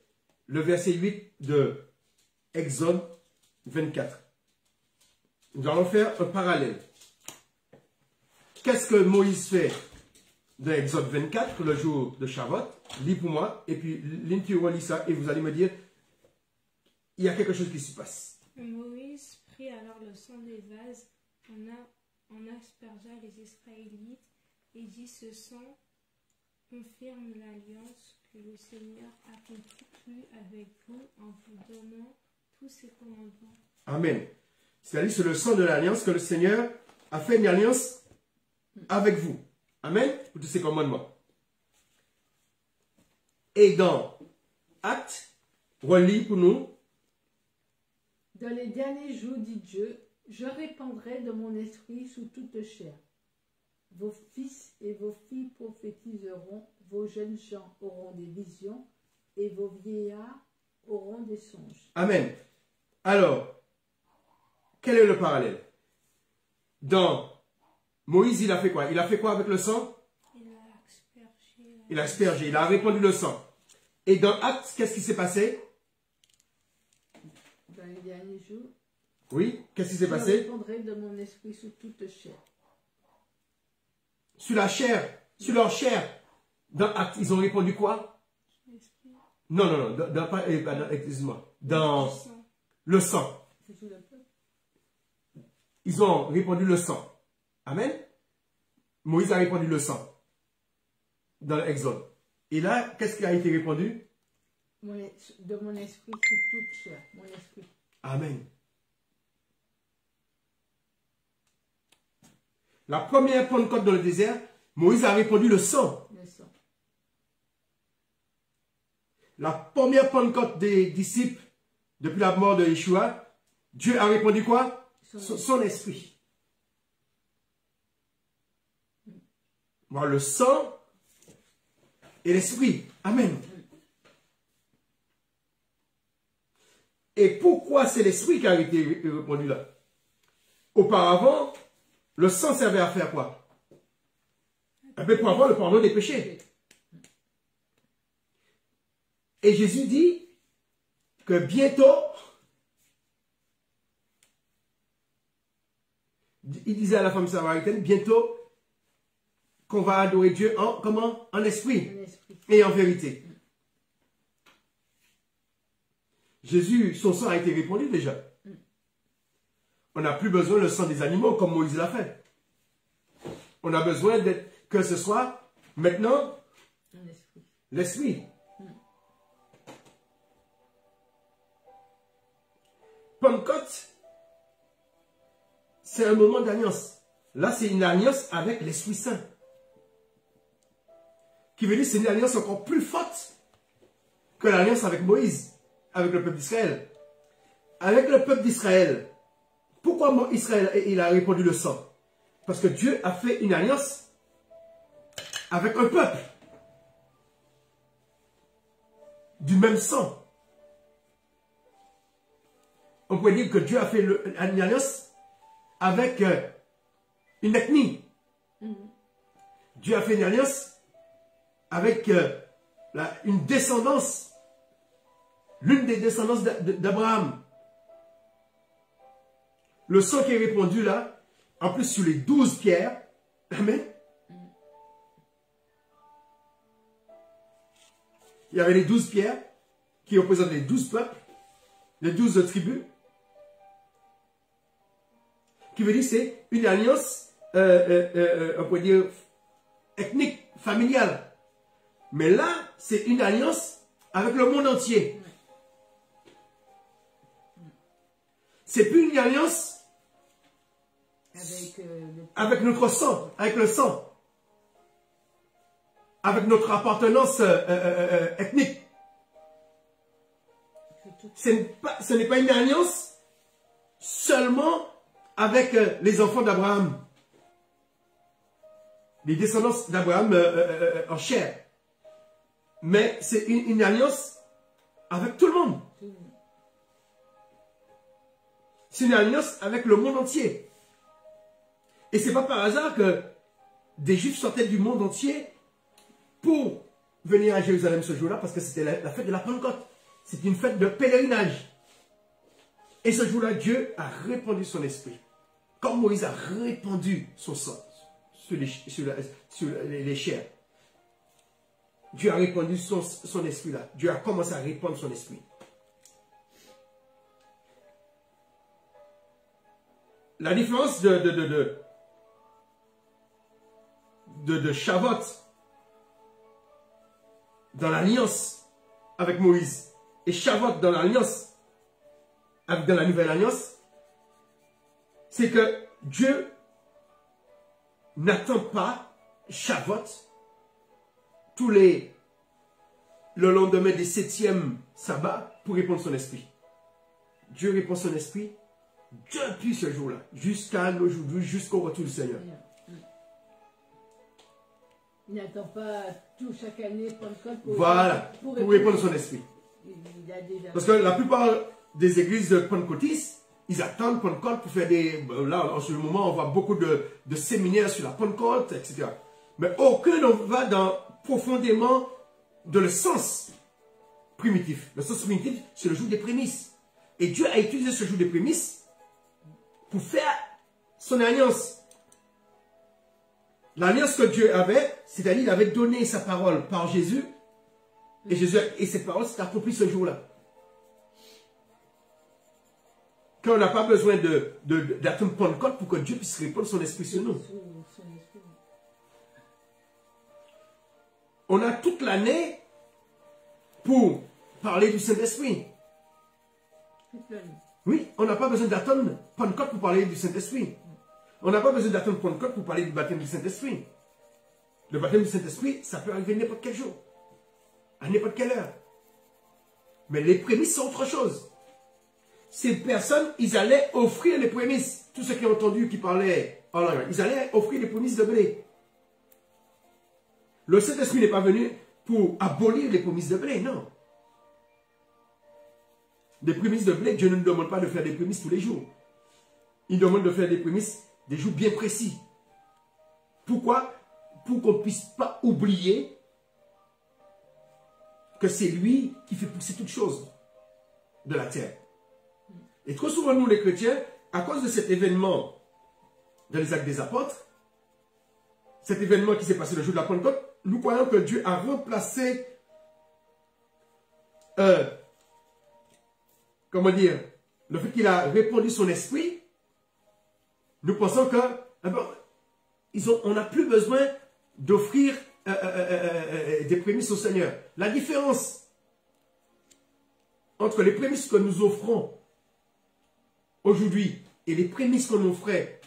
A: Le verset 8 de Exode 24. Nous allons faire un parallèle. Qu'est-ce que Moïse fait dans Exode 24, le jour de Shavuot? Lis pour moi, et puis Lynn, tu relis ça, et vous allez me dire, il y a quelque chose qui se passe.
D: Moïse prit alors le sang des vases, en aspergea les Israélites, et dit: ce sang confirme l'alliance que le Seigneur a conclue avec vous en vous donnant tous ses commandements.
A: Amen. C'est-à-dire, c'est le sang de l'alliance que le Seigneur a fait une alliance avec vous. Amen. Pour tous ces commandements. Et dans Actes, relis pour nous.
C: Dans les derniers jours, dit Dieu, je répandrai de mon esprit sous toute chair. Vos fils et vos filles prophétiseront, vos jeunes gens auront des visions, et vos vieillards auront des songes.
A: Amen. Alors, quel est le parallèle? Dans Moïse, il a fait quoi? Il a fait quoi avec le sang? Il a aspergé, il a répandu le sang. Et dans Actes, qu'est-ce qui s'est passé?
C: Dans les derniers jours,
A: Oui, qu'est-ce qui s'est
C: je
A: passé?
C: répondrai de mon esprit sur toute chair.
A: Sur la chair, sur leur chair. Dans Actes, ils ont répondu quoi? Non, non, non, excuse-moi. Dans le sang.
C: C'est sur le peuple.
A: Ils ont répandu le sang. Amen. Moïse a répandu le sang dans l'Exode. Et là, qu'est-ce qui a été répandu?
C: De mon esprit sur toute chair. Mon esprit.
A: Amen. La première Pentecôte dans le désert, Moïse a répandu le sang.
C: Le sang.
A: La première Pentecôte des disciples, depuis la mort de Yeshua, Dieu a répandu quoi? Son esprit. Voilà, le sang et l'esprit. Amen. Et pourquoi c'est l'esprit qui a été répandu là? Auparavant, le sang servait à faire quoi? Pour avoir le pardon des péchés. Et Jésus dit que bientôt, il disait à la femme samaritaine, bientôt qu'on va adorer Dieu en comment? En esprit et en vérité. Jésus, son sang a été répandu déjà. On n'a plus besoin le sang des animaux comme Moïse l'a fait. On a besoin que ce soit maintenant l'esprit. Pentecôte, c'est un moment d'alliance. Là, c'est une alliance avec l'Esprit Saint. Qui veut dire que c'est une alliance encore plus forte que l'alliance avec Moïse, avec le peuple d'Israël. Avec le peuple d'Israël, pourquoi Israël il a répandu le sang? Parce que Dieu a fait une alliance avec un peuple du même sang. On pourrait dire que Dieu a fait une alliance avec une ethnie. Dieu a fait une alliance avec une descendance, l'une des descendances d'Abraham. Le sang qui est répandu là, en plus sur les 12 pierres, amen. Il y avait les 12 pierres qui représentent les 12 peuples, les 12 tribus. Qui veut dire c'est une alliance, on pourrait dire, ethnique, familiale. Mais là, c'est une alliance avec le monde entier. C'est plus une alliance avec notre sang, avec le sang. Avec notre appartenance ethnique. Ce n'est pas une alliance seulement avec les enfants d'Abraham, les descendants d'Abraham en chair. Mais c'est une alliance avec tout le monde. C'est une alliance avec le monde entier. Et c'est pas par hasard que des Juifs sortaient du monde entier pour venir à Jérusalem ce jour-là, parce que c'était la fête de la Pentecôte. C'est une fête de pèlerinage. Et ce jour-là, Dieu a répandu son esprit. Comme Moïse a répandu son sang sur les chairs. Dieu a répandu son esprit là. Dieu a commencé à répandre son esprit. La différence de Shavuot dans l'alliance avec Moïse et Shavuot dans l'alliance dans la nouvelle alliance, c'est que Dieu n'attend pas Shavuot le lendemain des 7e sabbat pour répondre son esprit. Dieu répond son esprit depuis ce jour-là, jusqu'à nos jours, jusqu'au retour du Seigneur.
C: Il n'attend pas tout chaque année Pentecôte pour
A: Voilà, pour répondre son esprit.
C: Il a déjà...
A: Parce que la plupart des églises pentecôtistes, ils attendent Pentecôte pour faire des... Là, en ce moment, on voit beaucoup de séminaires sur la Pentecôte, etc. Mais aucun ne va profondément dans le sens primitif. Le sens primitif, c'est le jour des prémices. Et Dieu a utilisé ce jour des prémices pour faire son alliance. L'alliance que Dieu avait, c'est-à-dire il avait donné sa parole par Jésus, et cette parole s'est accomplie ce jour-là. Quand on n'a pas besoin d'attendre Pentecôte pour que Dieu puisse répandre son esprit sur nous. On a toute l'année pour parler du Saint-Esprit. Oui, on n'a pas besoin d'attendre Pentecôte pour parler du Saint-Esprit. On n'a pas besoin d'attendre Pentecôte pour parler du baptême du Saint-Esprit. Le baptême du Saint-Esprit, ça peut arriver n'importe quel jour, à n'importe quelle heure. Mais les prémices sont autre chose. Ces personnes, ils allaient offrir les prémices. Tous ceux qui ont entendu, qui parlaient en langue, ils allaient offrir les prémices de blé. Le Saint-Esprit n'est pas venu pour abolir les prémices de blé, non. Les prémices de blé, Dieu ne nous demande pas de faire des prémices tous les jours. Il demande de faire des prémices des jours bien précis. Pourquoi? Pour qu'on ne puisse pas oublier que c'est lui qui fait pousser toutes choses de la terre. Et trop souvent, nous les chrétiens, à cause de cet événement dans les Actes des Apôtres, cet événement qui s'est passé le jour de la Pentecôte, nous croyons que Dieu a remplacé, comment dire, le fait qu'il a répandu son esprit. Nous pensons que, on n'a plus besoin d'offrir des prémices au Seigneur. La différence entre les prémices que nous offrons aujourd'hui et les prémices qu'on offrait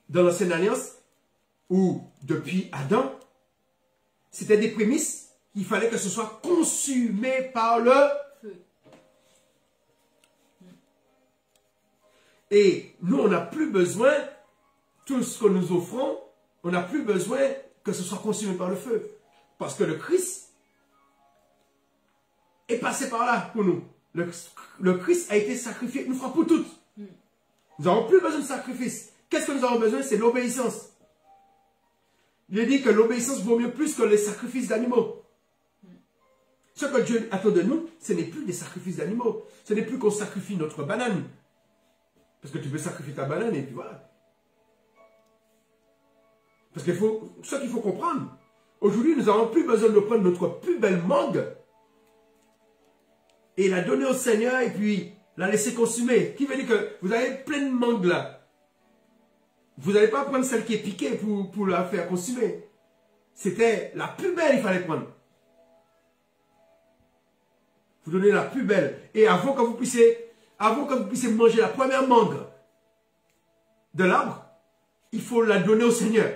A: dans l'Ancienne Alliance ou depuis Adam, c'était des prémices qu'il fallait que ce soit consumé par le feu. Et nous, on n'a plus besoin, tout ce que nous offrons, on n'a plus besoin que ce soit consumé par le feu. Parce que le Christ est passé par là pour nous. Le Christ a été sacrifié une fois pour toutes. Nous n'avons plus besoin de sacrifice. Qu'est-ce que nous avons besoin? C'est l'obéissance. Il est dit que l'obéissance vaut mieux plus que les sacrifices d'animaux. Ce que Dieu attend de nous, ce n'est plus des sacrifices d'animaux. Ce n'est plus qu'on sacrifie notre banane. Parce que tu peux sacrifier ta banane et puis voilà. Parce qu'il faut, ce qu'il faut comprendre, aujourd'hui nous n'avons plus besoin de prendre notre plus belle mangue et la donner au Seigneur et puis la laisser consumer. Qui veut dire que vous avez plein de mangues là. Vous n'allez pas prendre celle qui est piquée pour la faire consumer. C'était la plus belle il fallait prendre. Vous donnez la plus belle. Et avant que vous puissiez manger la première mangue de l'arbre, il faut la donner au Seigneur.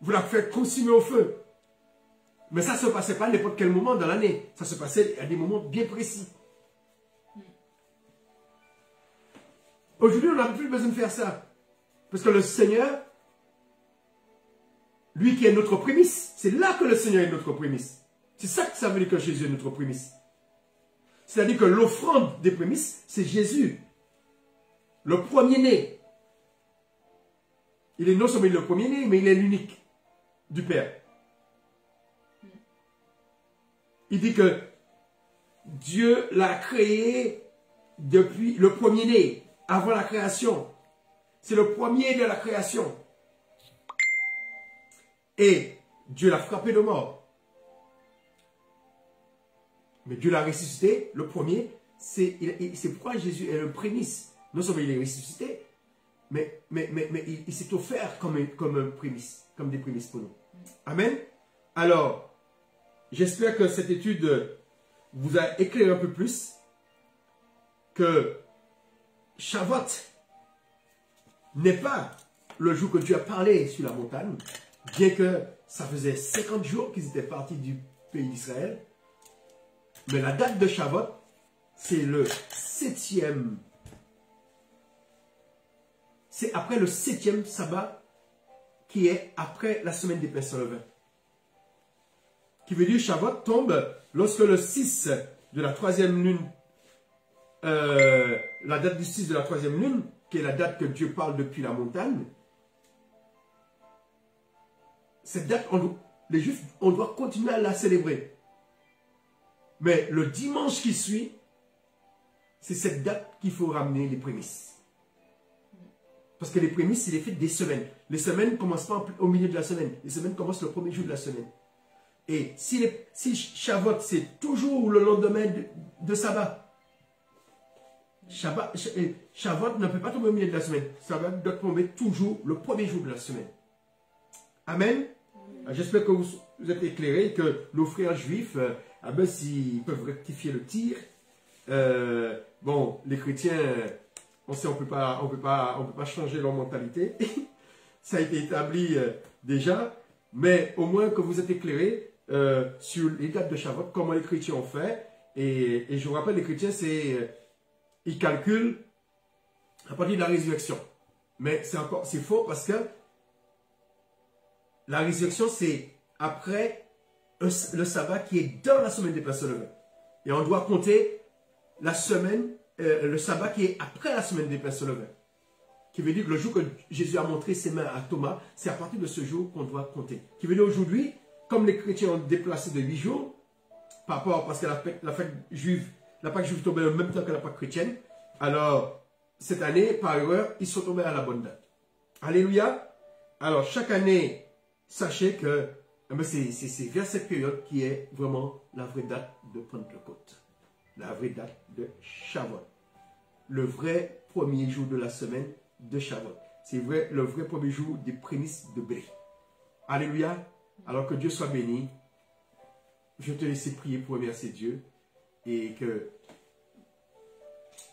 A: Vous la faites consumer au feu. Mais ça ne se passait pas à n'importe quel moment dans l'année. Ça se passait à des moments bien précis. Aujourd'hui, on n'a plus besoin de faire ça. Parce que le Seigneur, lui qui est notre prémisse, c'est là que le Seigneur est notre prémisse. C'est ça que ça veut dire que Jésus est notre prémisse. C'est-à-dire que l'offrande des prémices, c'est Jésus. Le premier-né. Il est non seulement le premier-né, mais il est l'unique du Père. Il dit que Dieu l'a créé depuis le premier-né, avant la création. C'est le premier de la création. Et Dieu l'a frappé de mort. Mais Dieu l'a ressuscité, le premier. C'est pourquoi Jésus est le prémisse. Non seulement il est ressuscité, mais il s'est offert comme un prémisse, comme des prémices pour nous. Amen. Alors, j'espère que cette étude vous a éclairé un peu plus que Shavuot n'est pas le jour que Dieu a parlé sur la montagne, bien que ça faisait 50 jours qu'ils étaient partis du pays d'Israël. Mais la date de Shavuot, c'est le 7e. C'est après le 7e sabbat qui est après la semaine des pains sans levain. qui veut dire Shavuot tombe lorsque le 6 de la 3e lune, la date du 6 de la 3e lune, qui est la date que Dieu parle depuis la montagne, cette date, les Juifs, on doit continuer à la célébrer. Mais le dimanche qui suit, c'est cette date qu'il faut ramener les prémices. Parce que les prémices, c'est les fêtes des semaines. Les semaines ne commencent pas au milieu de la semaine. Les semaines commencent le premier jour de la semaine. Et si Shavuot, c'est toujours le lendemain de sabbat, Shavuot ne peut pas tomber au milieu de la semaine. Sabbat doit tomber toujours le premier jour de la semaine. Amen. J'espère que vous êtes éclairés, que nos frères juifs, s'ils peuvent rectifier le tir. Bon, les chrétiens, on sait, on peut pas changer leur mentalité. Ça a été établi déjà. Mais au moins que vous êtes éclairés sur les dates de Shavuot, comment les chrétiens ont fait. Et je vous rappelle, les chrétiens, ils calculent à partir de la résurrection. Mais c'est faux parce que la résurrection, c'est après le sabbat qui est dans la semaine des pains sans levain. Et on doit compter la semaine, le sabbat qui est après la semaine des pains sans levain. Qui veut dire que le jour que Jésus a montré ses mains à Thomas, c'est à partir de ce jour qu'on doit compter. Qui veut dire aujourd'hui, comme les chrétiens ont déplacé de 8 jours, par rapport parce que la Pâque juive tombait en même temps que la Pâque chrétienne, alors cette année, par erreur, ils sont tombés à la bonne date. Alléluia. Alors chaque année, sachez que c'est vers cette période qui est vraiment la vraie date de Pentecôte. La vraie date de Shavuot. Le vrai premier jour de la semaine de Shavuot. C'est le vrai premier jour des prémices de blé. Alléluia. Alors que Dieu soit béni. Je te laisse prier pour remercier Dieu et que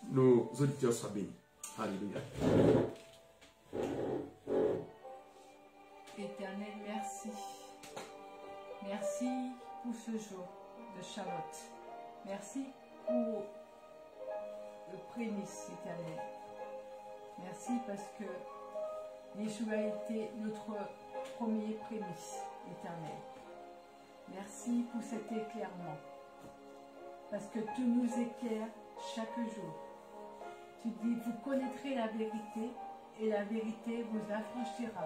A: nos auditeurs soient bénis. Alléluia.
B: Éternel, merci. Merci pour ce jour de Shavuot. Merci pour le prémice, Éternel. Merci parce que Yeshua a été notre premier prémice, Éternel. Merci pour cet éclairement. Parce que tu nous éclaires chaque jour. Tu dis, vous connaîtrez la vérité et la vérité vous affranchira.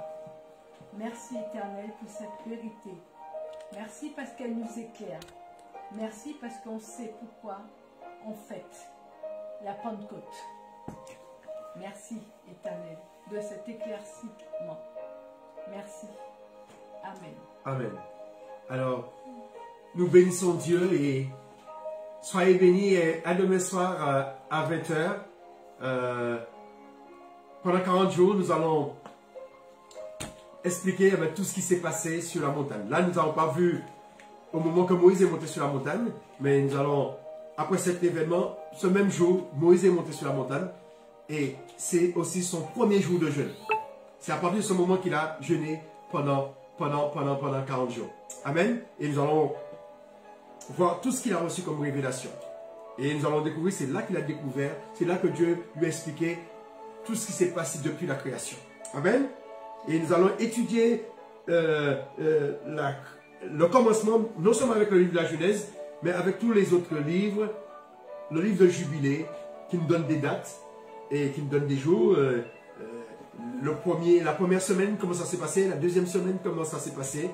B: Merci Éternel pour cette vérité. Merci parce qu'elle nous éclaire. Merci parce qu'on sait pourquoi on fête la Pentecôte. Merci Éternel de cet éclaircissement. Merci. Amen.
A: Amen. Alors, nous bénissons Dieu et soyez bénis et à demain soir à 20h. Pendant 40 jours, nous allons expliquer tout ce qui s'est passé sur la montagne. Là, nous n'avons pas vu au moment que Moïse est monté sur la montagne, mais nous allons, après cet événement, ce même jour, Moïse est monté sur la montagne et c'est aussi son premier jour de jeûne. C'est à partir de ce moment qu'il a jeûné pendant 40 jours. Amen. Et nous allons voir tout ce qu'il a reçu comme révélation. Et nous allons découvrir, c'est là qu'il a découvert, c'est là que Dieu lui a expliqué tout ce qui s'est passé depuis la création. Amen. Et nous allons étudier le commencement, non seulement avec le livre de la Genèse, mais avec tous les autres livres, le livre de Jubilé, qui nous donne des dates et qui nous donne des jours. La première semaine, comment ça s'est passé, la deuxième semaine, comment ça s'est passé.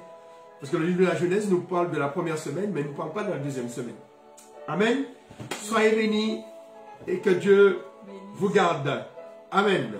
A: Parce que le livre de la Genèse nous parle de la première semaine, mais il ne nous parle pas de la deuxième semaine. Amen. Soyez bénis et que Dieu vous garde. Amen.